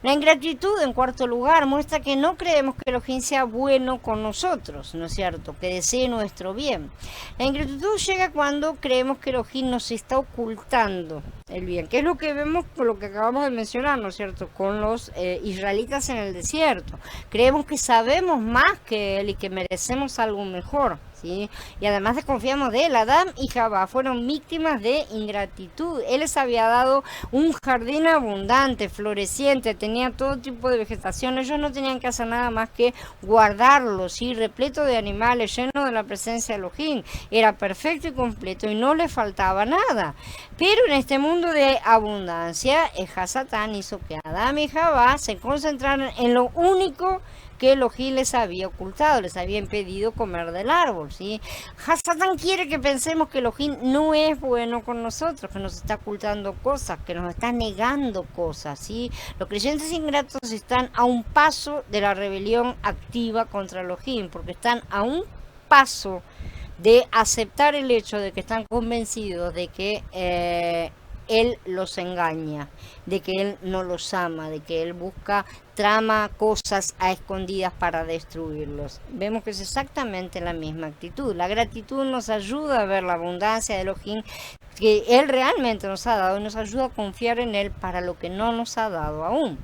La ingratitud, en cuarto lugar, muestra que no creemos que Elohim sea bueno con nosotros, ¿no es cierto? Que desee nuestro bien. La ingratitud llega cuando creemos que Elohim nos está ocultando el bien, que es lo que vemos con lo que acabamos de mencionar, ¿no es cierto? Con los israelitas en el desierto. Creemos que sabemos más que él y que merecemos algo mejor, ¿sí? Y además desconfiamos de él. Adán y Jabá fueron víctimas de ingratitud. Él les había dado un jardín abundante, floreciente, tenía todo tipo de vegetación. Ellos no tenían que hacer nada más que guardarlo, ¿sí? Repleto de animales, lleno de la presencia de Elohim. Era perfecto y completo y no le faltaba nada. Pero en este mundo de abundancia, Hasatán hizo que Adán y Jabá se concentraran en lo único que Elohim les había ocultado, les había impedido comer del árbol, ¿sí? Hasatán quiere que pensemos que Elohim no es bueno con nosotros, que nos está ocultando cosas, que nos está negando cosas, ¿sí? Los creyentes ingratos están a un paso de la rebelión activa contra Elohim, porque están a un paso de aceptar el hecho de que están convencidos de que Él los engaña, de que Él no los ama, de que Él trama cosas a escondidas para destruirlos. Vemos que es exactamente la misma actitud. La gratitud nos ayuda a ver la abundancia de Elohim que Él realmente nos ha dado y nos ayuda a confiar en Él para lo que no nos ha dado aún.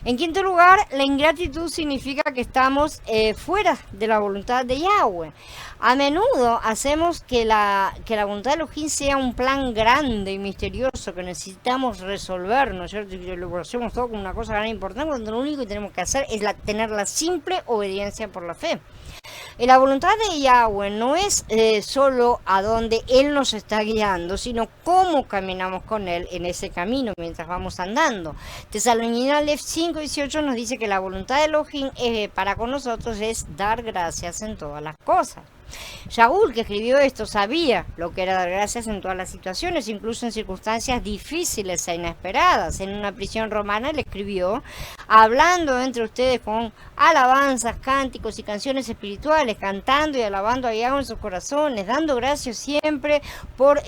En quinto lugar, la ingratitud significa que estamos fuera de la voluntad de Yahweh. A menudo hacemos que la voluntad de Elohim sea un plan grande y misterioso que necesitamos resolver, ¿no es cierto? Y lo hacemos todo como una cosa gran importante, cuando lo único que tenemos que hacer es tener la simple obediencia por la fe. La voluntad de Yahweh no es solo a donde Él nos está guiando, sino cómo caminamos con Él en ese camino mientras vamos andando. Tesalonicenses 5:18 nos dice que la voluntad de Elohim para con nosotros es dar gracias en todas las cosas. Shaul, que escribió esto, sabía lo que era dar gracias en todas las situaciones, incluso en circunstancias difíciles e inesperadas. En una prisión romana le escribió, hablando entre ustedes con alabanzas, cánticos y canciones espirituales, cantando y alabando a Yahweh en sus corazones, dando gracias siempre por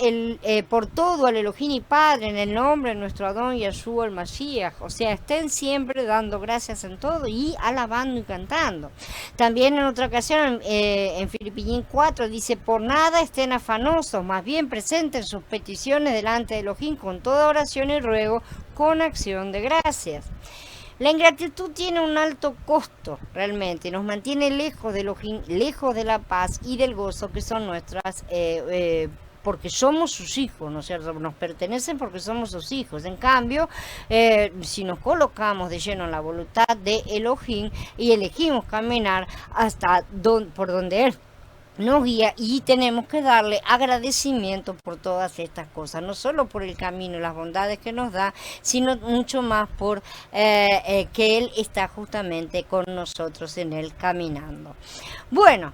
todo al Elohim y Padre, en el nombre de nuestro Adón Yeshua el Mashiach. O sea, estén siempre dando gracias en todo y alabando y cantando. También en otra ocasión, en Filipenses 4 dice, por nada estén afanosos, más bien presenten sus peticiones delante de Elohim con toda oración y ruego, con acción de gracias. La ingratitud tiene un alto costo realmente, nos mantiene lejos de Elohim, lejos de la paz y del gozo que son nuestras porque somos sus hijos, ¿no es cierto? Nos pertenecen porque somos sus hijos. En cambio, si nos colocamos de lleno en la voluntad de Elohim y elegimos caminar por donde Él nos guía, y tenemos que darle agradecimiento por todas estas cosas, no solo por el camino y las bondades que nos da, sino mucho más por que Él está justamente con nosotros en él caminando. Bueno,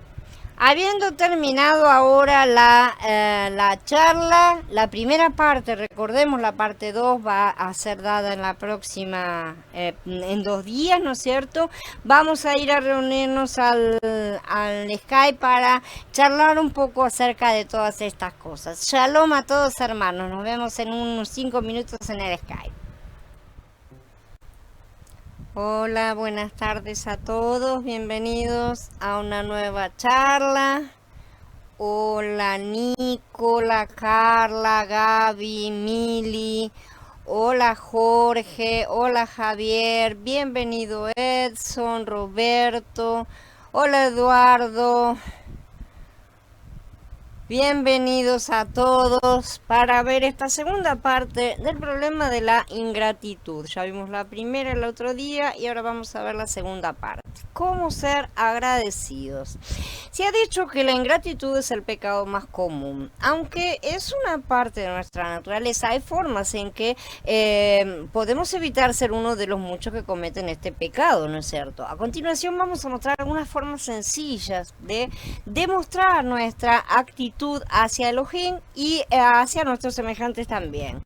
Habiendo terminado ahora la charla, la primera parte, recordemos la parte 2 va a ser dada en la próxima, en 2 días, ¿no es cierto? Vamos a ir a reunirnos al Skype para charlar un poco acerca de todas estas cosas. Shalom a todos hermanos, nos vemos en unos 5 minutos en el Skype. Hola, buenas tardes a todos, bienvenidos a una nueva charla. Hola Nicola, Carla, Gaby, Mili, hola Jorge, hola Javier, bienvenido Edson, Roberto, hola Eduardo. Bienvenidos a todos para ver esta segunda parte del problema de la ingratitud. Ya vimos la primera el otro día y ahora vamos a ver la segunda parte. ¿Cómo ser agradecidos? Se ha dicho que la ingratitud es el pecado más común, aunque es una parte de nuestra naturaleza. Hay formas en que podemos evitar ser uno de los muchos que cometen este pecado, ¿no es cierto? A continuación vamos a mostrar algunas formas sencillas de demostrar nuestra actitud hacia Elohim y hacia nuestros semejantes también.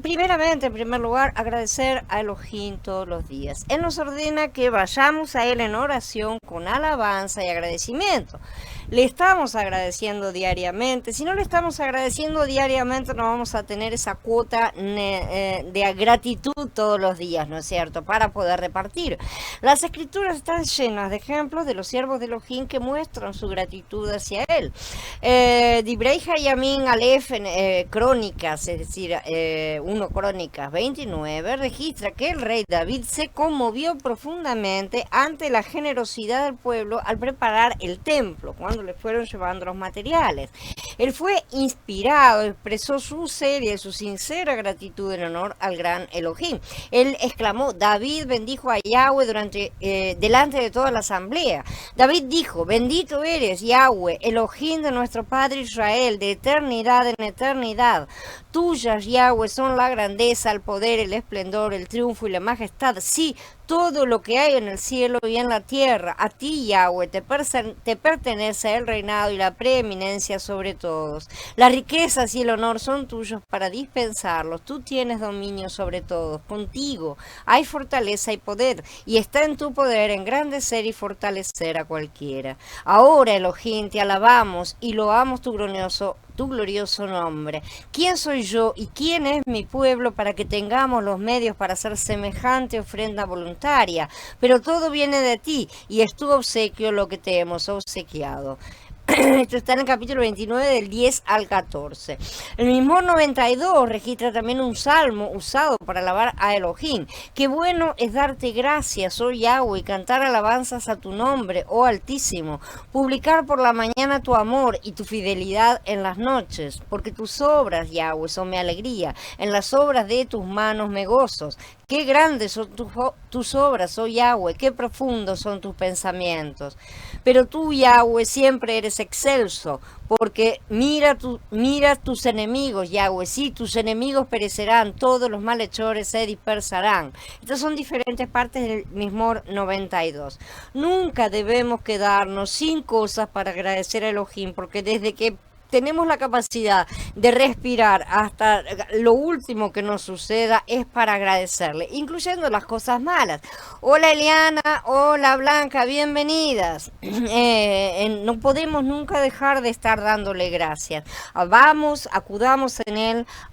Primeramente, en primer lugar, agradecer a Elohim todos los días. Él nos ordena que vayamos a Él en oración con alabanza y agradecimiento. Le estamos agradeciendo diariamente. Si no le estamos agradeciendo diariamente, no vamos a tener esa cuota de gratitud todos los días, ¿no es cierto?, para poder repartir. Las escrituras están llenas de ejemplos de los siervos de Elohim que muestran su gratitud hacia Él. Dibrei Hayamim Aleph, Crónicas, es decir, 1 Crónicas 29, registra que el rey David se conmovió profundamente ante la generosidad del pueblo al preparar el templo, cuando le fueron llevando los materiales. Él fue inspirado, expresó su seria y su sincera gratitud en honor al gran Elohim. Él exclamó: David bendijo a Yahweh delante de toda la asamblea. David dijo: bendito eres, Yahweh, Elohim de nuestro Padre Israel, de eternidad en eternidad. Tuyas, Yahweh, son la grandeza, el poder, el esplendor, el triunfo y la majestad. Sí, todo lo que hay en el cielo y en la tierra. A ti, Yahweh, te pertenece el reinado y la preeminencia sobre todos. Las riquezas y el honor son tuyos para dispensarlos. Tú tienes dominio sobre todos. Contigo hay fortaleza y poder, y está en tu poder engrandecer y fortalecer a cualquiera. Ahora, Elohim, te alabamos y loamos tu glorioso nombre. ¿Quién soy yo y quién es mi pueblo para que tengamos los medios para hacer semejante ofrenda voluntaria? Pero todo viene de ti y es tu obsequio lo que te hemos obsequiado. Esto está en el capítulo 29 del 10 al 14. El mismo 92 registra también un salmo usado para alabar a Elohim. Qué bueno es darte gracias, oh Yahweh, y cantar alabanzas a tu nombre, oh Altísimo. Publicar por la mañana tu amor y tu fidelidad en las noches, porque tus obras, Yahweh, son mi alegría. En las obras de tus manos me gozo. Qué grandes son tus obras, oh Yahweh, qué profundos son tus pensamientos. Pero tú, Yahweh, siempre eres excelso, porque mira tus enemigos, Yahweh, sí, tus enemigos perecerán, todos los malhechores se dispersarán. Estas son diferentes partes del mismo 92. Nunca debemos quedarnos sin cosas para agradecer a Elohim, porque desde que tenemos la capacidad de respirar hasta lo último que nos suceda es para agradecerle, incluyendo las cosas malas. Hola Eliana, hola Blanca, bienvenidas. No podemos nunca dejar de estar dándole gracias. Vamos, acudamos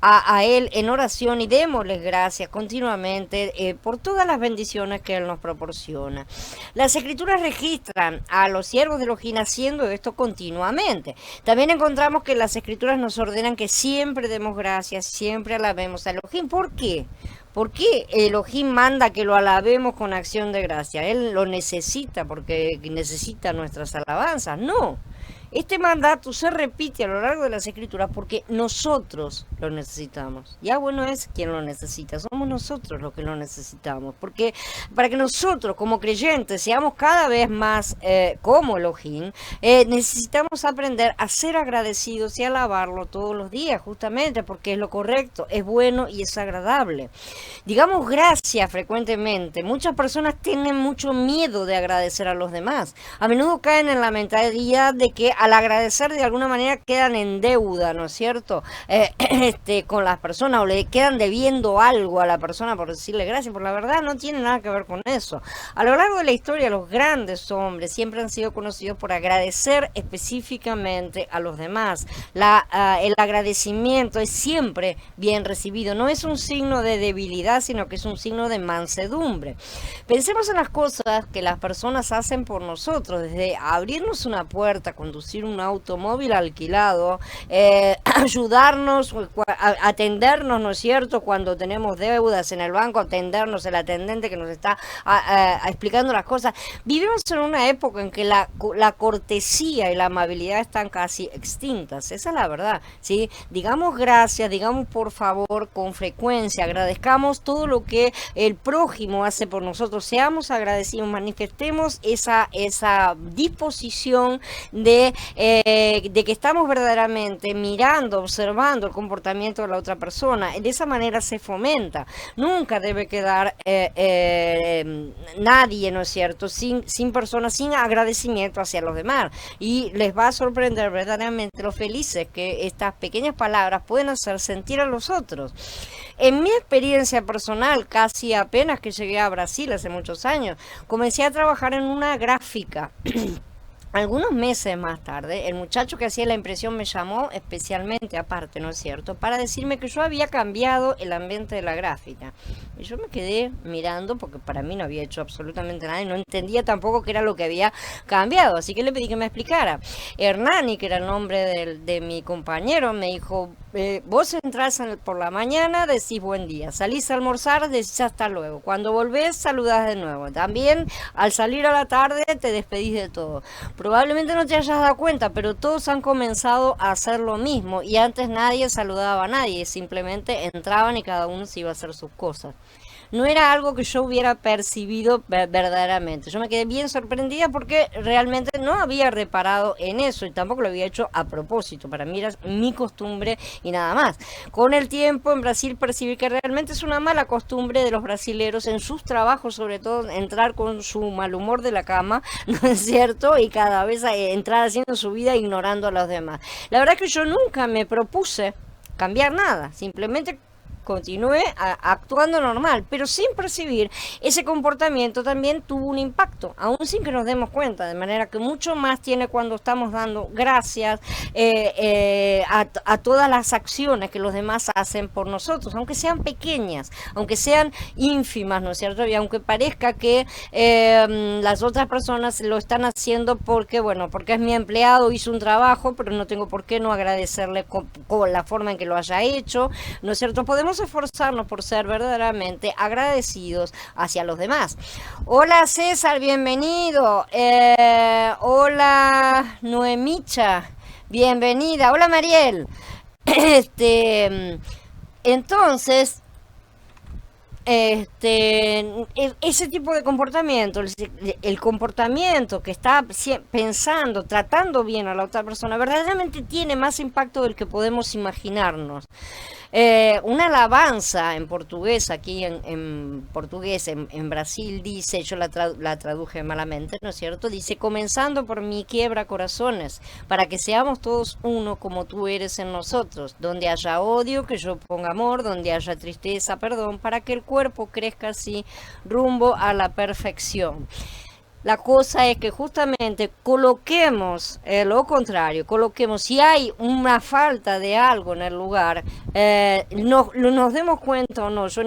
a Él en oración y démosle gracias continuamente por todas las bendiciones que Él nos proporciona. Las escrituras registran a los siervos de Elohim haciendo esto continuamente. También encontramos que las escrituras nos ordenan que siempre demos gracias, siempre alabemos a Elohim. ¿Por qué? ¿Por qué Elohim manda que lo alabemos con acción de gracia? Él lo necesita porque necesita nuestras alabanzas. No. Este mandato se repite a lo largo de las escrituras porque nosotros lo necesitamos. Ya bueno es quien lo necesita, somos nosotros los que lo necesitamos. Porque para que nosotros como creyentes seamos cada vez más como Elohim, necesitamos aprender a ser agradecidos y alabarlo todos los días, justamente porque es lo correcto, es bueno y es agradable. Digamos gracias frecuentemente. Muchas personas tienen mucho miedo de agradecer a los demás. A menudo caen en la mentalidad de que al agradecer de alguna manera quedan en deuda, ¿no es cierto? Con las personas o le quedan debiendo algo a la persona por decirle gracias, pero la verdad no tiene nada que ver con eso. A lo largo de la historia los grandes hombres siempre han sido conocidos por agradecer específicamente a los demás. El agradecimiento es siempre bien recibido, no es un signo de debilidad, sino que es un signo de mansedumbre. Pensemos en las cosas que las personas hacen por nosotros, desde abrirnos una puerta, conducir un automóvil alquilado, ayudarnos, atendernos, ¿no es cierto?, cuando tenemos deudas en el banco, atendernos el atendente que nos está explicando las cosas. Vivimos en una época en que la cortesía y la amabilidad están casi extintas, esa es la verdad, ¿sí? Digamos gracias, digamos por favor con frecuencia, agradezcamos todo lo que el prójimo hace por nosotros, seamos agradecidos, manifestemos esa disposición de que estamos verdaderamente mirando, observando el comportamiento de la otra persona. De esa manera se fomenta. Nunca debe quedar nadie, ¿no es cierto?, sin personas, sin agradecimiento hacia los demás. Y les va a sorprender verdaderamente lo felices que estas pequeñas palabras pueden hacer sentir a los otros. En mi experiencia personal, casi apenas que llegué a Brasil hace muchos años, comencé a trabajar en una gráfica. Algunos meses más tarde, el muchacho que hacía la impresión me llamó especialmente aparte, ¿no es cierto?, para decirme que yo había cambiado el ambiente de la gráfica. Y yo me quedé mirando porque para mí no había hecho absolutamente nada y no entendía tampoco qué era lo que había cambiado. Así que le pedí que me explicara. Hernani, que era el nombre de mi compañero, me dijo, vos entrás por la mañana, decís buen día. Salís a almorzar, decís hasta luego. Cuando volvés, saludás de nuevo. También al salir a la tarde te despedís de todo. Probablemente no te hayas dado cuenta, pero todos han comenzado a hacer lo mismo y antes nadie saludaba a nadie, simplemente entraban y cada uno se iba a hacer sus cosas. No era algo que yo hubiera percibido verdaderamente. Yo me quedé bien sorprendida porque realmente no había reparado en eso y tampoco lo había hecho a propósito. Para mí era mi costumbre y nada más. Con el tiempo en Brasil percibí que realmente es una mala costumbre de los brasileros en sus trabajos, sobre todo entrar con su mal humor de la cama, ¿no es cierto? Y cada vez entrar haciendo su vida ignorando a los demás. La verdad es que yo nunca me propuse cambiar nada, simplemente continúe actuando normal, pero sin percibir ese comportamiento también tuvo un impacto, aún sin que nos demos cuenta, de manera que mucho más tiene cuando estamos dando gracias a todas las acciones que los demás hacen por nosotros, aunque sean pequeñas, aunque sean ínfimas, ¿no es cierto? Y aunque parezca que las otras personas lo están haciendo porque, bueno, porque es mi empleado, hizo un trabajo, pero no tengo por qué no agradecerle con la forma en que lo haya hecho, ¿no es cierto? Podemos esforzarnos por ser verdaderamente agradecidos hacia los demás. Hola César, bienvenido. Hola Noemicha, bienvenida. Hola Mariel. Entonces, ese tipo de comportamiento, el comportamiento que está pensando, tratando bien a la otra persona, verdaderamente tiene más impacto del que podemos imaginarnos. Una alabanza en portugués, aquí en portugués, en Brasil dice, yo la traduje malamente, ¿no es cierto? Dice, comenzando por mi quiebra corazones, para que seamos todos uno como tú eres en nosotros, donde haya odio, que yo ponga amor, donde haya tristeza, perdón, para que el cuerpo crezca así rumbo a la perfección. La cosa es que justamente coloquemos lo contrario, coloquemos, si hay una falta de algo en el lugar, nos demos cuenta o no, yo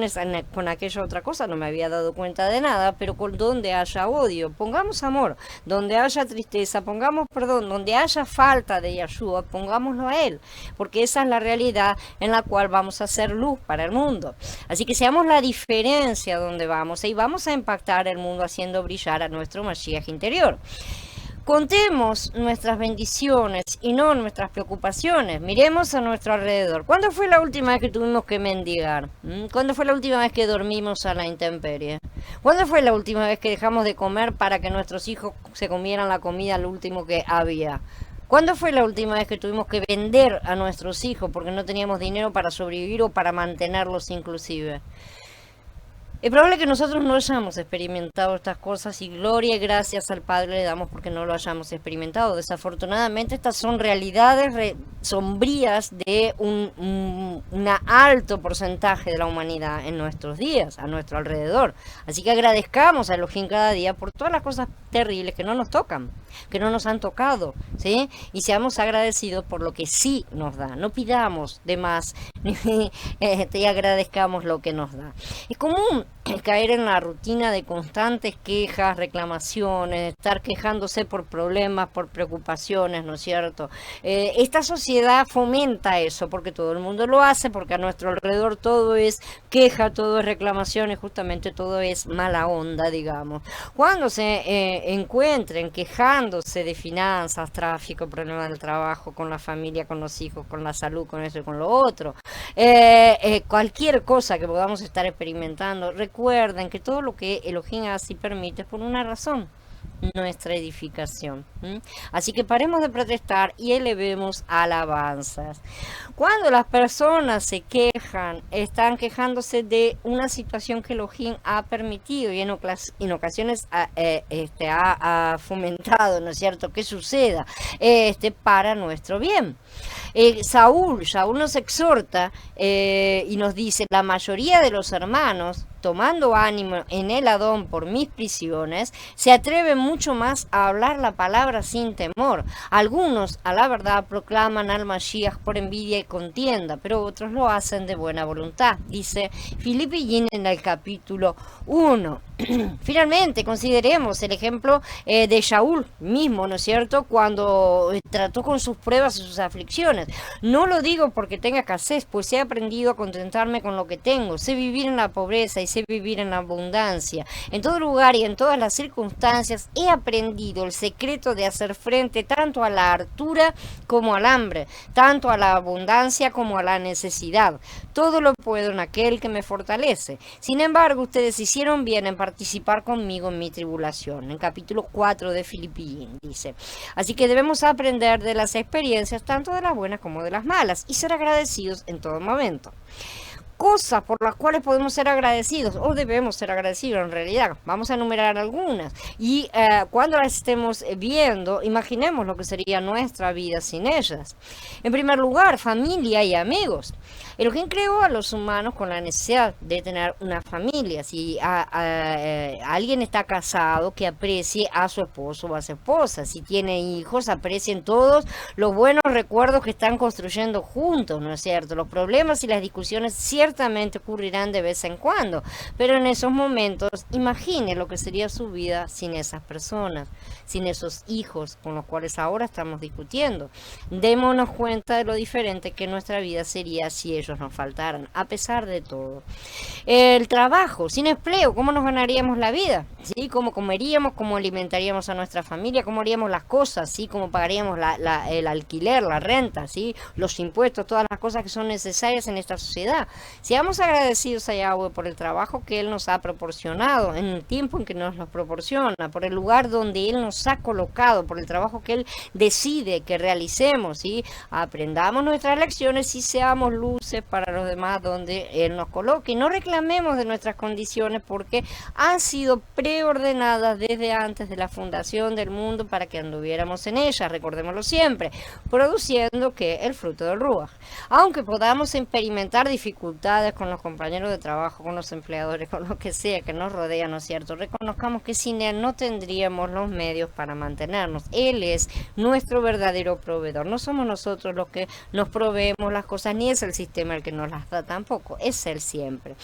con aquella otra cosa no me había dado cuenta de nada, pero con donde haya odio, pongamos amor, donde haya tristeza, pongamos perdón, donde haya falta de Yahshua, pongámoslo a Él, porque esa es la realidad en la cual vamos a hacer luz para el mundo. Así que seamos la diferencia donde vamos y vamos a impactar el mundo haciendo brillar a nuestro Mashiach interior. Contemos nuestras bendiciones y no nuestras preocupaciones. Miremos a nuestro alrededor. ¿Cuándo fue la última vez que tuvimos que mendigar? ¿Cuándo fue la última vez que dormimos a la intemperie? ¿Cuándo fue la última vez que dejamos de comer para que nuestros hijos se comieran la comida lo último que había? ¿Cuándo fue la última vez que tuvimos que vender a nuestros hijos porque no teníamos dinero para sobrevivir o para mantenerlos inclusive? Es probable que nosotros no hayamos experimentado estas cosas y gloria y gracias al Padre le damos porque no lo hayamos experimentado. Desafortunadamente estas son realidades sombrías de un alto porcentaje de la humanidad en nuestros días, a nuestro alrededor. Así que agradezcamos a Elohim cada día por todas las cosas terribles que no nos tocan, que no nos han tocado, ¿sí? Y seamos agradecidos por lo que sí nos da. No pidamos de más y agradezcamos lo que nos da. Es común caer en la rutina de constantes quejas, reclamaciones, estar quejándose por problemas, por preocupaciones, ¿no es cierto? Esta sociedad fomenta eso porque todo el mundo lo hace, porque a nuestro alrededor todo es queja, todo es reclamaciones, justamente todo es mala onda, digamos. Cuando se encuentren quejándose de finanzas, tráfico, problemas del trabajo, con la familia, con los hijos, con la salud, con eso y con lo otro, cualquier cosa que podamos estar experimentando, recuerden que todo lo que Elohim hace y permite es por una razón: nuestra edificación. Así que paremos de protestar y elevemos alabanzas. Cuando las personas se quejan, están quejándose de una situación que Elohim ha permitido y en ocasiones ha fomentado, ¿no es cierto?, que suceda para nuestro bien. Saúl nos exhorta y nos dice: la mayoría de los hermanos, tomando ánimo en el Adón por mis prisiones, se atreven mucho más a hablar la palabra sin temor. Algunos, a la verdad, proclaman al Mashiach por envidia y contienda, pero otros lo hacen de buena voluntad, dice Filipi Yin en el capítulo 1. Finalmente, consideremos el ejemplo de Saúl mismo, ¿no es cierto?, cuando trató con sus pruebas y sus aflicciones. No lo digo porque tenga escasez, pues he aprendido a contentarme con lo que tengo. Sé vivir en la pobreza y sé vivir en la abundancia. En todo lugar y en todas las circunstancias he aprendido el secreto de hacer frente tanto a la hartura como al hambre, tanto a la abundancia como a la necesidad. Todo lo puedo en aquel que me fortalece. Sin embargo, ustedes hicieron bien en participar conmigo en mi tribulación. En capítulo 4 de Filipi dice. Así que debemos aprender de las experiencias, tanto de las buenas como de las malas, y ser agradecidos en todo momento. Cosas por las cuales podemos ser agradecidos o debemos ser agradecidos en realidad. Vamos a enumerar algunas y cuando las estemos viendo, imaginemos lo que sería nuestra vida sin ellas. En primer lugar, familia y amigos. Elohim creó a los humanos con la necesidad de tener una familia. Si alguien está casado, que aprecie a su esposo o a su esposa. Si tiene hijos, aprecien todos los buenos recuerdos que están construyendo juntos, ¿no es cierto? Los problemas y las discusiones ciertamente ocurrirán de vez en cuando, pero en esos momentos imagine lo que sería su vida sin esas personas, sin esos hijos con los cuales ahora estamos discutiendo. Démonos cuenta de lo diferente que nuestra vida sería si ellos nos faltaran, a pesar de todo. El trabajo, sin empleo, ¿cómo nos ganaríamos la vida? ¿Sí? ¿Cómo comeríamos? ¿Cómo alimentaríamos a nuestra familia? ¿Cómo haríamos las cosas? ¿Sí? ¿Cómo pagaríamos el alquiler, la renta? ¿Sí? Los impuestos, todas las cosas que son necesarias en esta sociedad. Seamos agradecidos a Yahweh por el trabajo que Él nos ha proporcionado, en el tiempo en que nos lo proporciona, por el lugar donde Él nos ha colocado, por el trabajo que Él decide que realicemos, ¿sí? Aprendamos nuestras lecciones y seamos luces para los demás donde Él nos coloque. Y no reclamemos de nuestras condiciones porque han sido preordenadas desde antes de la fundación del mundo para que anduviéramos en ellas, recordémoslo siempre, produciendo que el fruto del Ruach. Aunque podamos experimentar dificultades con los compañeros de trabajo, con los empleadores, con lo que sea que nos rodea, ¿no es cierto? Reconozcamos que sin Él no tendríamos los medios para mantenernos. Él es nuestro verdadero proveedor. No somos nosotros los que nos proveemos las cosas, ni es el sistema el que nos las da tampoco. Es Él siempre.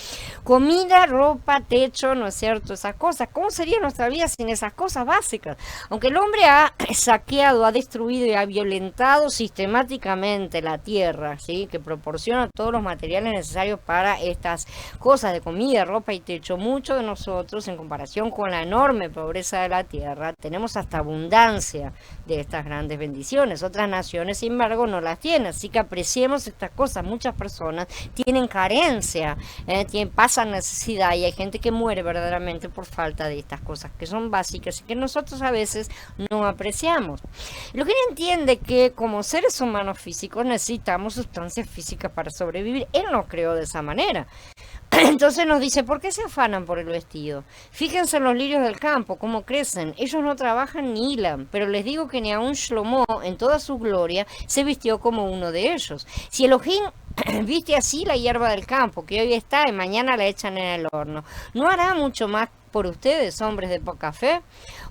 Comida, ropa, techo, ¿no es cierto? Esas cosas ¿Cómo sería nuestra vida sin esas cosas básicas? Aunque el hombre ha saqueado, ha destruido y ha violentado sistemáticamente la tierra, ¿sí? Que proporciona todos los materiales necesarios para estas cosas de comida, ropa y techo, muchos de nosotros, en comparación con la enorme pobreza de la tierra, tenemos hasta abundancia de estas grandes bendiciones. Otras naciones, sin embargo, no las tienen, así que apreciemos estas cosas. Muchas personas tienen carencia, pasan necesidad, y hay gente que muere verdaderamente por falta de estas cosas que son básicas y que nosotros a veces no apreciamos. Lo que él entiende que como seres humanos físicos necesitamos sustancias físicas para sobrevivir. Él nos creó de esa manera. Entonces nos dice, ¿por qué se afanan por el vestido? Fíjense en los lirios del campo, cómo crecen. Ellos no trabajan ni hilan, pero les digo que ni aun Shlomo, en toda su gloria, se vistió como uno de ellos. Si Elohim viste así la hierba del campo, que hoy está y mañana la echan en el horno, ¿no hará mucho más por ustedes, hombres de poca fe?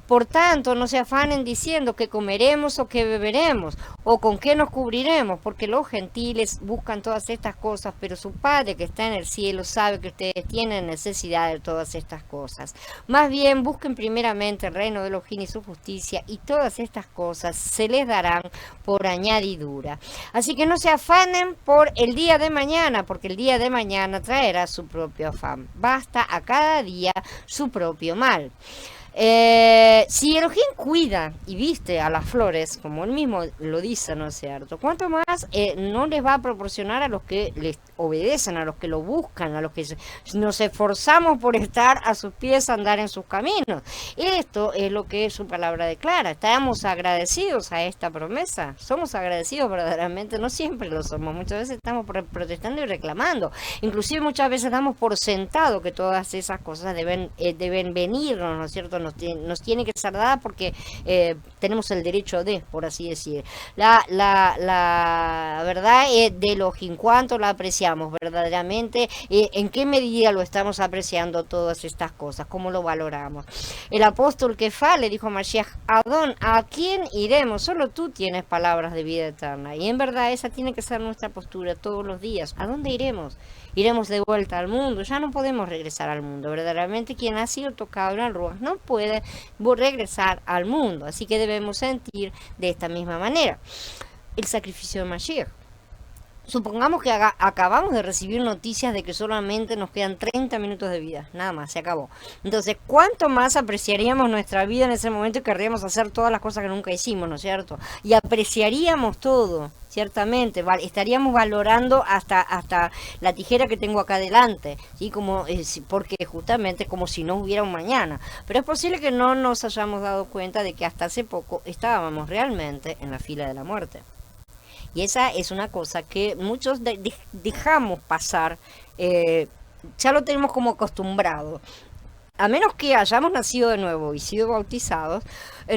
Por tanto, no se afanen diciendo que comeremos o que beberemos, o con qué nos cubriremos, porque los gentiles buscan todas estas cosas, pero su Padre que está en el cielo sabe que ustedes tienen necesidad de todas estas cosas. Más bien, busquen primeramente el reino de Elohim y su justicia, y todas estas cosas se les darán por añadidura. Así que no se afanen por el día de mañana, porque el día de mañana traerá su propio afán. Basta a cada día su propio mal. Si Elohim cuida y viste a las flores, como él mismo lo dice, ¿no es cierto? ¿Cuánto más no les va a proporcionar a los que les obedecen, a los que lo buscan, a los que nos esforzamos por estar a sus pies, andar en sus caminos? Esto es lo que su palabra declara. ¿Estamos agradecidos a esta promesa? ¿Somos agradecidos verdaderamente? No siempre lo somos. Muchas veces estamos protestando y reclamando. Inclusive muchas veces damos por sentado que todas esas cosas deben venirnos, ¿no es cierto? Nos tiene que ser dada porque tenemos el derecho de, por así decir. La verdad es de Elohim, cuánto la apreciamos verdaderamente, en qué medida lo estamos apreciando todas estas cosas, cómo lo valoramos. El apóstol Kefá le dijo a Mashiach, Adón, ¿a quién iremos? Solo tú tienes palabras de vida eterna. Y en verdad esa tiene que ser nuestra postura todos los días. ¿A dónde iremos? Iremos de vuelta al mundo, ya no podemos regresar al mundo. Verdaderamente quien ha sido tocado en el Ruach no puede regresar al mundo, así que debemos sentir de esta misma manera el sacrificio de Mashiach. Supongamos que acabamos de recibir noticias de que solamente nos quedan 30 minutos de vida, nada más, se acabó. Entonces, ¿cuánto más apreciaríamos nuestra vida en ese momento y querríamos hacer todas las cosas que nunca hicimos, ¿no es cierto? Y apreciaríamos todo, ciertamente, estaríamos valorando hasta la tijera que tengo acá adelante, ¿sí? Porque justamente como si no hubiera un mañana. Pero es posible que no nos hayamos dado cuenta de que hasta hace poco estábamos realmente en la fila de la muerte. Y esa es una cosa que muchos dejamos pasar, ya lo tenemos como acostumbrado. A menos que hayamos nacido de nuevo y sido bautizados,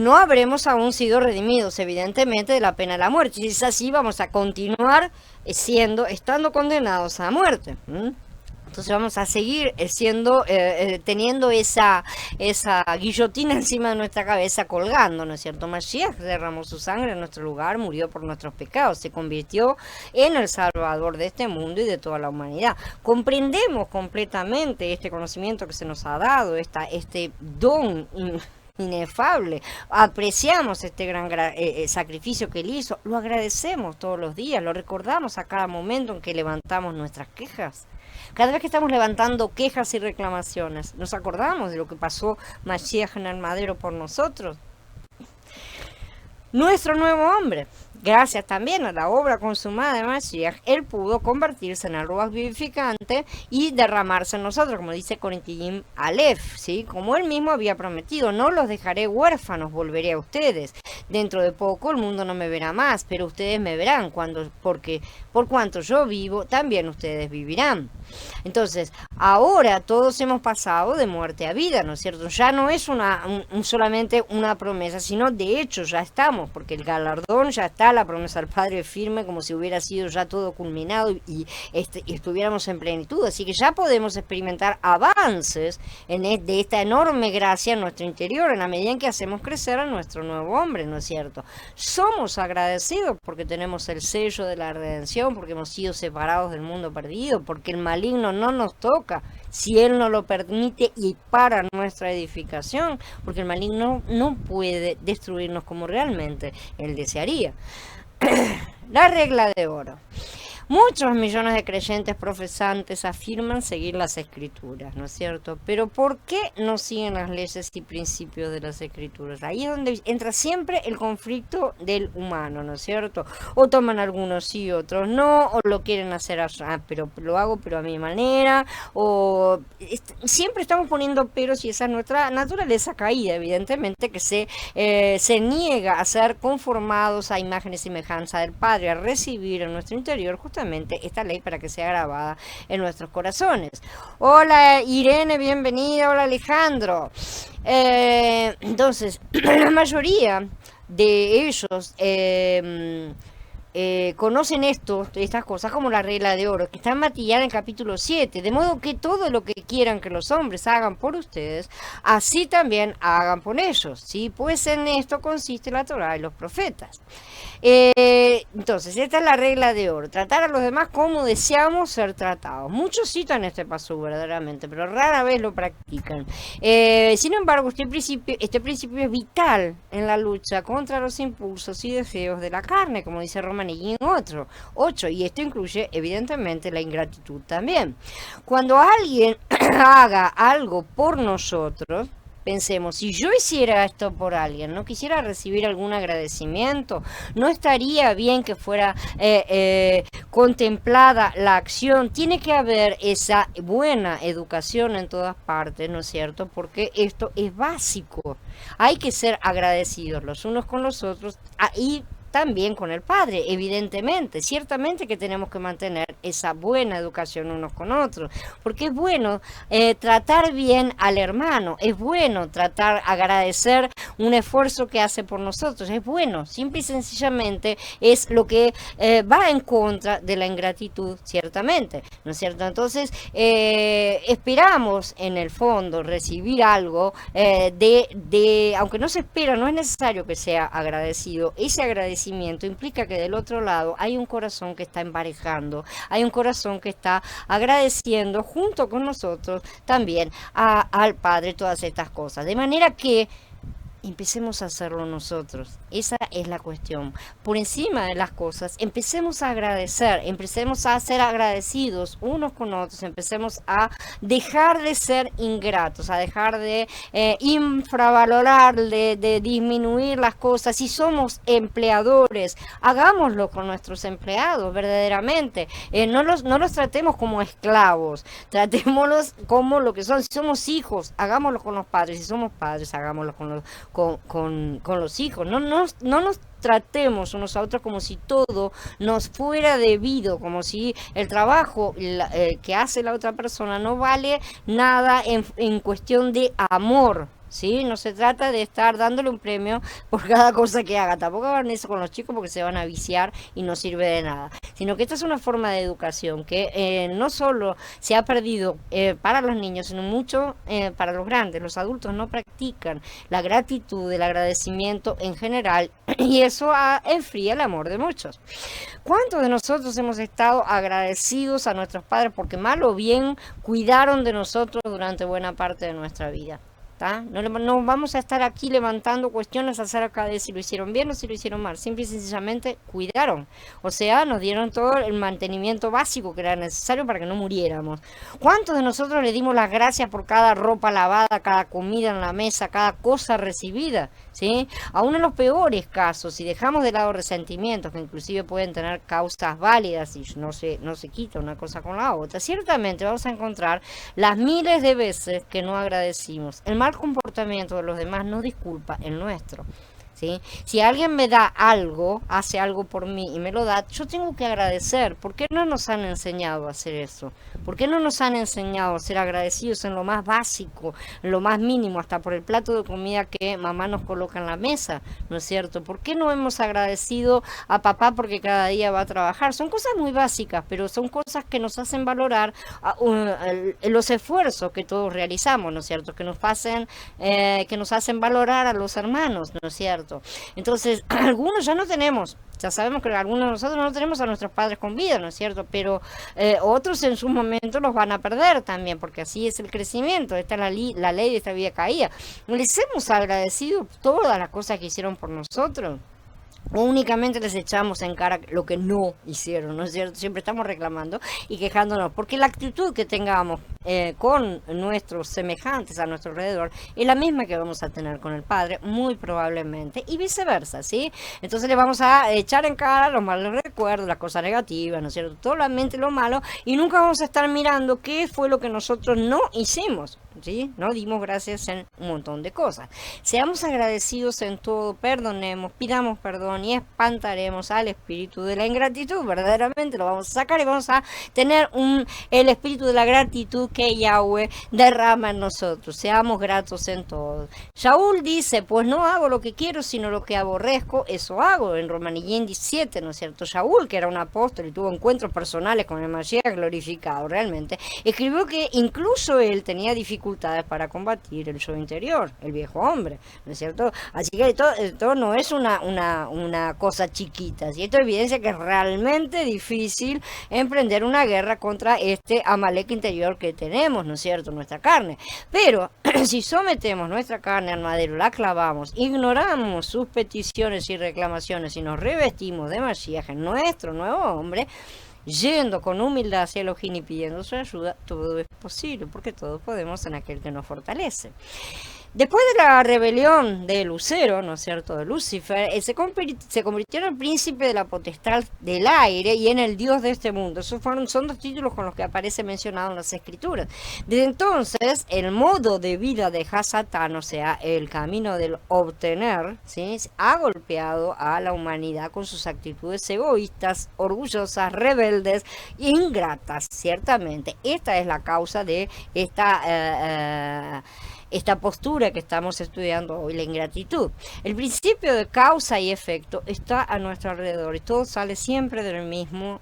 no habremos aún sido redimidos, evidentemente, de la pena de la muerte. Y si es así, vamos a continuar estando condenados a muerte. Entonces vamos a seguir teniendo esa guillotina encima de nuestra cabeza colgando, ¿no es cierto? Mashiach derramó su sangre en nuestro lugar, murió por nuestros pecados, se convirtió en el Salvador de este mundo y de toda la humanidad. Comprendemos completamente este conocimiento que se nos ha dado, este don inefable, apreciamos este gran sacrificio que él hizo, lo agradecemos todos los días, lo recordamos a cada momento en que levantamos nuestras quejas. Cada vez que estamos levantando quejas y reclamaciones, nos acordamos de lo que pasó Mashiach en el madero por nosotros. Nuestro nuevo hombre, gracias también a la obra consumada de Mashiach, él pudo convertirse en el Ruach vivificante y derramarse en nosotros, como dice Corintiim Aleph, ¿sí? Como él mismo había prometido, no los dejaré huérfanos, volveré a ustedes. Dentro de poco el mundo no me verá más, pero ustedes me verán, porque por cuanto yo vivo, también ustedes vivirán. Entonces, ahora todos hemos pasado de muerte a vida, ¿no es cierto? Ya no es solamente una promesa, sino de hecho ya estamos, porque el galardón ya está, la promesa del Padre es firme, como si hubiera sido ya todo culminado y estuviéramos en plenitud. Así que ya podemos experimentar avances de esta enorme gracia en nuestro interior, en la medida en que hacemos crecer a nuestro nuevo hombre, ¿no es cierto? Somos agradecidos porque tenemos el sello de la redención, porque hemos sido separados del mundo perdido, porque el maligno no nos toca. si Él no lo permite y para nuestra edificación, porque el maligno no puede destruirnos como realmente Él desearía. La regla de oro. Muchos millones de creyentes profesantes afirman seguir las escrituras, ¿no es cierto? Pero ¿por qué no siguen las leyes y principios de las escrituras? Ahí es donde entra siempre el conflicto del humano, ¿no es cierto? O toman algunos sí, otros no, o lo quieren hacer pero lo hago pero a mi manera, o siempre estamos poniendo peros y esa es nuestra naturaleza caída, evidentemente, que se niega a ser conformados a imagen y semejanza del Padre, a recibir en nuestro interior justamente esta ley para que sea grabada en nuestros corazones. Hola Irene, bienvenida. Hola Alejandro. Entonces, la mayoría de ellos conocen estas cosas como la regla de oro, que está matillada en el capítulo 7, de modo que todo lo que quieran que los hombres hagan por ustedes, así también hagan por ellos, ¿sí? Pues en esto consiste la Torá y los profetas. Entonces, esta es la regla de oro, tratar a los demás como deseamos ser tratados. Muchos citan este paso verdaderamente, pero rara vez lo practican. Sin embargo, este principio es vital en la lucha contra los impulsos y deseos de la carne, como dice Romanelli en 8, y esto incluye evidentemente la ingratitud también. Cuando alguien haga algo por nosotros, pensemos, si yo hiciera esto por alguien, no quisiera recibir algún agradecimiento, no estaría bien que fuera contemplada la acción. Tiene que haber esa buena educación en todas partes, ¿no es cierto? Porque esto es básico. Hay que ser agradecidos los unos con los otros y también con el Padre, evidentemente. Ciertamente que tenemos que mantener esa buena educación unos con otros, porque es bueno tratar bien al hermano, es bueno agradecer un esfuerzo que hace por nosotros, es bueno, simple y sencillamente es lo que va en contra de la ingratitud, ciertamente, ¿no es cierto? Entonces, esperamos en el fondo recibir algo aunque no se espera, no es necesario que sea agradecido, ese agradecimiento implica que del otro lado hay un corazón que está emparejando, hay un corazón que está agradeciendo junto con nosotros también al Padre todas estas cosas. De manera que empecemos a hacerlo nosotros. Esa es la cuestión. Por encima de las cosas, empecemos a agradecer, empecemos a ser agradecidos unos con otros, empecemos a dejar de ser ingratos, a dejar de infravalorar, de disminuir las cosas. Si somos empleadores, hagámoslo con nuestros empleados, verdaderamente. No los tratemos como esclavos, tratémoslos como lo que son. Si somos hijos, hagámoslo con los padres. Si somos padres, hagámoslo con los hijos. No nos tratemos unos a otros como si todo nos fuera debido, como si el trabajo que hace la otra persona no vale nada en cuestión de amor. ¿Sí? No se trata de estar dándole un premio por cada cosa que haga. Tampoco hagan eso con los chicos porque se van a viciar y no sirve de nada. Sino que esta es una forma de educación que no solo se ha perdido para los niños, sino mucho para los grandes. Los adultos no practican la gratitud, el agradecimiento en general, y eso enfría el amor de muchos. ¿Cuántos de nosotros hemos estado agradecidos a nuestros padres porque mal o bien cuidaron de nosotros durante buena parte de nuestra vida? No vamos a estar aquí levantando cuestiones acerca de si lo hicieron bien o si lo hicieron mal. Simple y sencillamente cuidaron. O sea, nos dieron todo el mantenimiento básico que era necesario para que no muriéramos. ¿Cuántos de nosotros le dimos las gracias por cada ropa lavada, cada comida en la mesa, cada cosa recibida? ¿Sí? Aún en los peores casos, si dejamos de lado resentimientos que inclusive pueden tener causas válidas y no se quita una cosa con la otra, ciertamente vamos a encontrar las miles de veces que no agradecimos. El mal comportamiento de los demás no disculpa el nuestro. ¿Sí? Si alguien me da algo, hace algo por mí y me lo da, yo tengo que agradecer. ¿Por qué no nos han enseñado a hacer eso? ¿Por qué no nos han enseñado a ser agradecidos en lo más básico, en lo más mínimo, hasta por el plato de comida que mamá nos coloca en la mesa? ¿No es cierto? ¿Por qué no hemos agradecido a papá porque cada día va a trabajar? Son cosas muy básicas, pero son cosas que nos hacen valorar los esfuerzos que todos realizamos, ¿no es cierto? Que nos hacen valorar a los hermanos, ¿no es cierto? cierto? Entonces, algunos ya no tenemos. Ya sabemos que algunos de nosotros no tenemos a nuestros padres con vida, ¿no es cierto? Pero otros en su momento los van a perder también, porque así es el crecimiento. Esta es la ley de esta vida caída. ¿Les hemos agradecido todas las cosas que hicieron por nosotros? O únicamente les echamos en cara lo que no hicieron, ¿no es cierto? Siempre estamos reclamando y quejándonos, porque la actitud que tengamos con nuestros semejantes a nuestro alrededor es la misma que vamos a tener con el Padre, muy probablemente, y viceversa, ¿sí? Entonces le vamos a echar en cara los malos recuerdos, las cosas negativas, ¿no es cierto? Solamente lo malo, y nunca vamos a estar mirando qué fue lo que nosotros no hicimos, ¿sí? No dimos gracias en un montón de cosas. Seamos agradecidos en todo, perdonemos, pidamos perdón y espantaremos al espíritu de la ingratitud. Verdaderamente lo vamos a sacar y vamos a tener el espíritu de la gratitud que Yahweh derrama en nosotros. Seamos gratos en todo. Shaul dice, pues no hago lo que quiero, sino lo que aborrezco, eso hago. En Romanillén 17, ¿no es cierto? Shaul, que era un apóstol y tuvo encuentros personales con el Mashiach glorificado realmente, escribió que incluso él tenía dificultades para combatir el yo interior, el viejo hombre, ¿no es cierto? Así que esto no es una cosa chiquita, ¿sí? Esto evidencia que es realmente difícil emprender una guerra contra este Amalek interior que tenemos, ¿no es cierto? Nuestra carne. Pero si sometemos nuestra carne al madero, la clavamos, ignoramos sus peticiones y reclamaciones y nos revestimos de Mashiach en nuestro nuevo hombre, yendo con humildad hacia Elohim y pidiendo su ayuda, todo es posible, porque todos podemos en aquel que nos fortalece. Después de la rebelión de Lucero, ¿no es cierto?, de Lucifer, se convirtió en el príncipe de la potestad del aire y en el Dios de este mundo. Esos son dos títulos con los que aparece mencionado en las Escrituras. Desde entonces, el modo de vida de Hasatán, o sea, el camino del obtener, ¿sí?, ha golpeado a la humanidad con sus actitudes egoístas, orgullosas, rebeldes e ingratas, ciertamente. Esta es la causa de esta postura que estamos estudiando hoy, la ingratitud. El principio de causa y efecto está a nuestro alrededor y todo sale siempre del mismo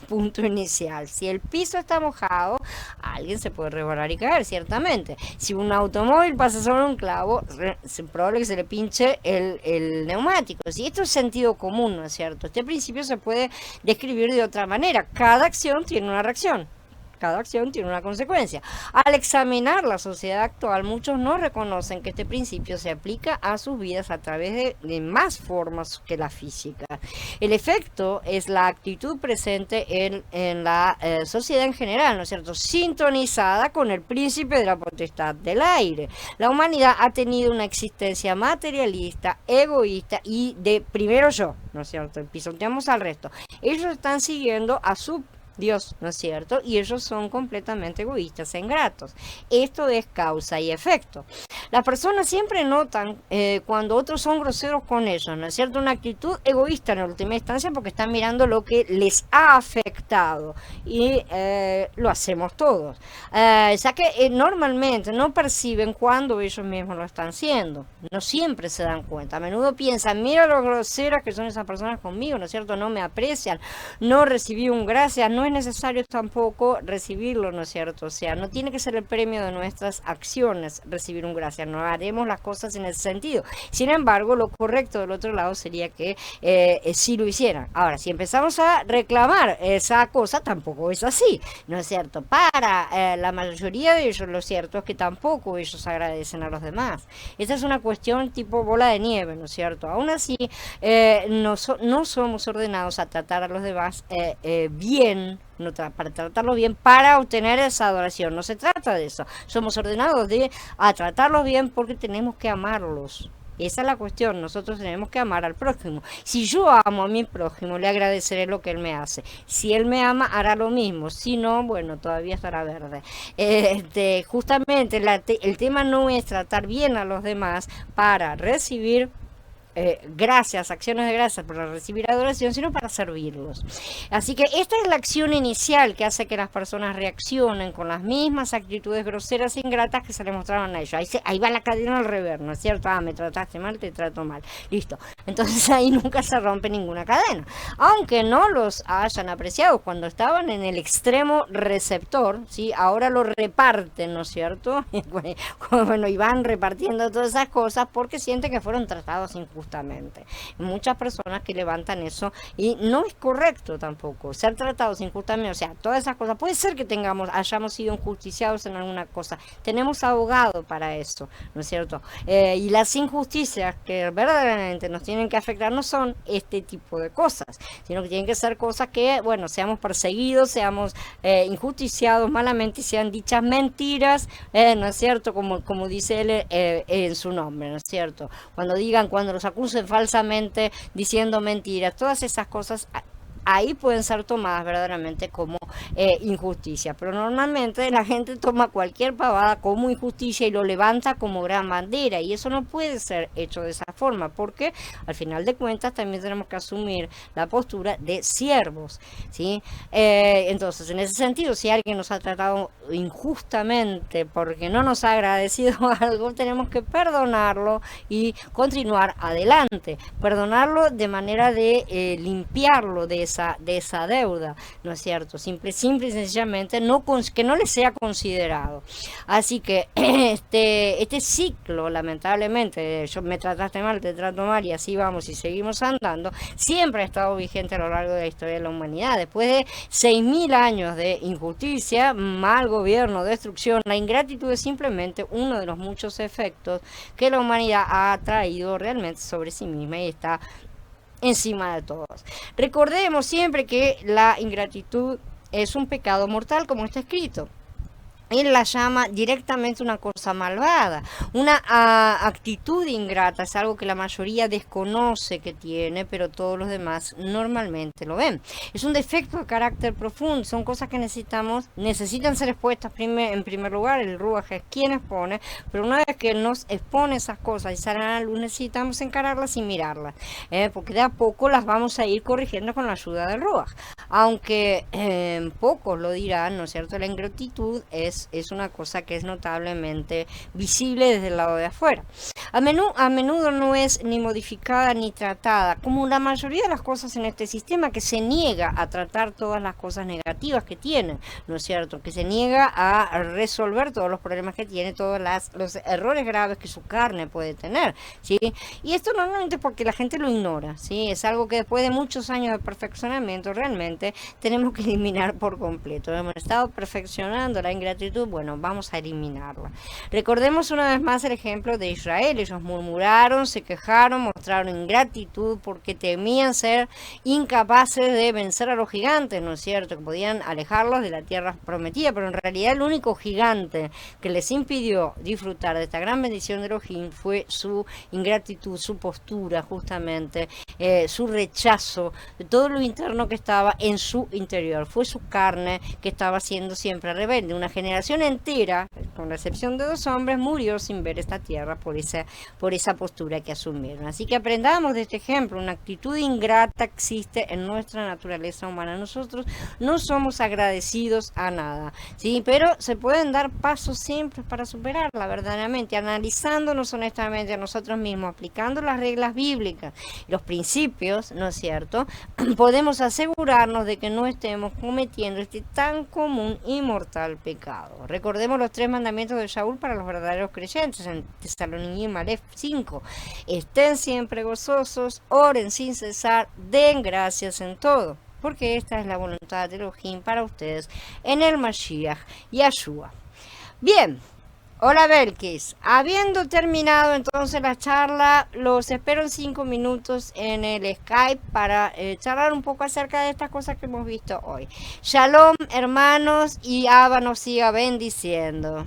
punto inicial. Si el piso está mojado, alguien se puede resbalar y caer, ciertamente. Si un automóvil pasa sobre un clavo, es probable que se le pinche el neumático. Si esto es sentido común, ¿no es cierto? Este principio se puede describir de otra manera. Cada acción tiene una reacción. Cada acción tiene una consecuencia. Al examinar la sociedad actual, muchos no reconocen que este principio se aplica a sus vidas a través de más formas que la física. El efecto es la actitud presente en la sociedad en general, ¿no es cierto?, sintonizada con el príncipe de la potestad del aire. La humanidad ha tenido una existencia materialista, egoísta y de primero yo, ¿no es cierto?, pisoteamos al resto. Ellos están siguiendo a su Dios, ¿no es cierto? Y ellos son completamente egoístas e ingratos. Esto es causa y efecto. Las personas siempre notan cuando otros son groseros con ellos, ¿no es cierto? Una actitud egoísta en última instancia porque están mirando lo que les ha afectado y lo hacemos todos. Ya que normalmente no perciben cuando ellos mismos lo están haciendo. No siempre se dan cuenta. A menudo piensan, mira lo groseras que son esas personas conmigo, ¿no es cierto? No me aprecian, no recibí un gracias, no es necesario tampoco recibirlo, ¿no es cierto? O sea, no tiene que ser el premio de nuestras acciones recibir un gracias, no haremos las cosas en ese sentido. Sin embargo, lo correcto del otro lado sería que sí lo hicieran. Ahora, si empezamos a reclamar esa cosa, tampoco es así, ¿no es cierto? Para la mayoría de ellos, lo cierto es que tampoco ellos agradecen a los demás. Esta es una cuestión tipo bola de nieve, ¿no es cierto? Aún así, no somos ordenados a tratar a los demás bien, para tratarlos bien, para obtener esa adoración. No se trata de eso. Somos ordenados a tratarlos bien porque tenemos que amarlos. Esa es la cuestión. Nosotros tenemos que amar al prójimo. Si yo amo a mi prójimo, le agradeceré lo que él me hace. Si él me ama, hará lo mismo. Si no, bueno, todavía estará verde. Justamente el tema no es tratar bien a los demás para recibir gracias, acciones de gracias, para recibir adoración, sino para servirlos. Así que esta es la acción inicial que hace que las personas reaccionen con las mismas actitudes groseras e ingratas que se le mostraron a ellos. Ahí va la cadena al revés, ¿no es cierto? Me trataste mal, te trato mal. Listo. Entonces ahí nunca se rompe ninguna cadena. Aunque no los hayan apreciado cuando estaban en el extremo receptor, ¿sí? Ahora lo reparten, ¿no es cierto? Bueno, y van repartiendo todas esas cosas porque sienten que fueron tratados injustamente. injustamente. Muchas personas que levantan eso y no es correcto tampoco ser tratados injustamente, o sea, todas esas cosas. Puede ser que hayamos sido injusticiados en alguna cosa. Tenemos abogado para eso, ¿no es cierto? Y las injusticias que verdaderamente nos tienen que afectar no son este tipo de cosas, sino que tienen que ser cosas que, bueno, seamos perseguidos, seamos injusticiados malamente y sean dichas mentiras, ¿no es cierto? Como dice él en su nombre, ¿no es cierto? Cuando los acusen falsamente diciendo mentiras, todas esas cosas ahí pueden ser tomadas verdaderamente como injusticia, pero normalmente la gente toma cualquier pavada como injusticia y lo levanta como gran bandera, y eso no puede ser hecho de esa forma, porque al final de cuentas también tenemos que asumir la postura de siervos, ¿sí? Entonces, en ese sentido, si alguien nos ha tratado injustamente porque no nos ha agradecido algo, tenemos que perdonarlo y continuar adelante, perdonarlo de manera de limpiarlo de esa deuda, ¿no es cierto? Simple y sencillamente que no le sea considerado. Así que este ciclo, lamentablemente, yo me trataste mal, te trato mal y así vamos y seguimos andando, siempre ha estado vigente a lo largo de la historia de la humanidad. Después de 6.000 años de injusticia, mal gobierno, destrucción, la ingratitud es simplemente uno de los muchos efectos que la humanidad ha traído realmente sobre sí misma y está encima de todos. Recordemos siempre que la ingratitud es un pecado mortal, como está escrito. Él la llama directamente una cosa malvada, una actitud ingrata, es algo que la mayoría desconoce que tiene, pero todos los demás normalmente lo ven. Es un defecto de carácter profundo, son cosas que necesitan ser expuestas en primer lugar, el Ruach es quien expone, pero una vez que nos expone esas cosas y salen a la luz, necesitamos encararlas y mirarlas, porque de a poco las vamos a ir corrigiendo con la ayuda del Ruach. Aunque pocos lo dirán, ¿no es cierto? La ingratitud es una cosa que es notablemente visible desde el lado de afuera. A menudo no es ni modificada ni tratada, como la mayoría de las cosas en este sistema, que se niega a tratar todas las cosas negativas que tiene, ¿no es cierto? Que se niega a resolver todos los problemas que tiene, todos los errores graves que su carne puede tener, ¿sí? Y esto normalmente porque la gente lo ignora, ¿sí? Es algo que después de muchos años de perfeccionamiento realmente tenemos que eliminar por completo. Hemos estado perfeccionando la ingratitud, bueno, vamos a eliminarla. Recordemos una vez más el ejemplo de Israel. Ellos murmuraron, se quejaron, mostraron ingratitud porque temían ser incapaces de vencer a los gigantes, ¿no es cierto? Que podían alejarlos de la tierra prometida, pero en realidad el único gigante que les impidió disfrutar de esta gran bendición de Elohim fue su ingratitud, su postura, justamente, su rechazo de todo lo interno que estaba en su interior. Fue su carne que estaba siendo siempre rebelde. Una generación entera, con la excepción de 2 hombres, murió sin ver esta tierra por esa postura que asumieron. Así que aprendamos de este ejemplo. Una actitud ingrata existe en nuestra naturaleza humana. Nosotros no somos agradecidos a nada, ¿sí? Pero se pueden dar pasos siempre para superarla verdaderamente, analizándonos honestamente a nosotros mismos, aplicando las reglas bíblicas, los principios, ¿no es cierto? Podemos asegurarnos de que no estemos cometiendo este tan común y mortal pecado. Recordemos los 3 mandamientos de Shaul para los verdaderos creyentes en Tesalonicenses 5. Estén siempre gozosos, oren sin cesar, den gracias en todo, porque esta es la voluntad de Elohim para ustedes en el Mashiach Yahshua. Bien. Hola Belkis, habiendo terminado entonces la charla, los espero en 5 minutos en el Skype para charlar un poco acerca de estas cosas que hemos visto hoy. Shalom hermanos, y Abba nos siga bendiciendo.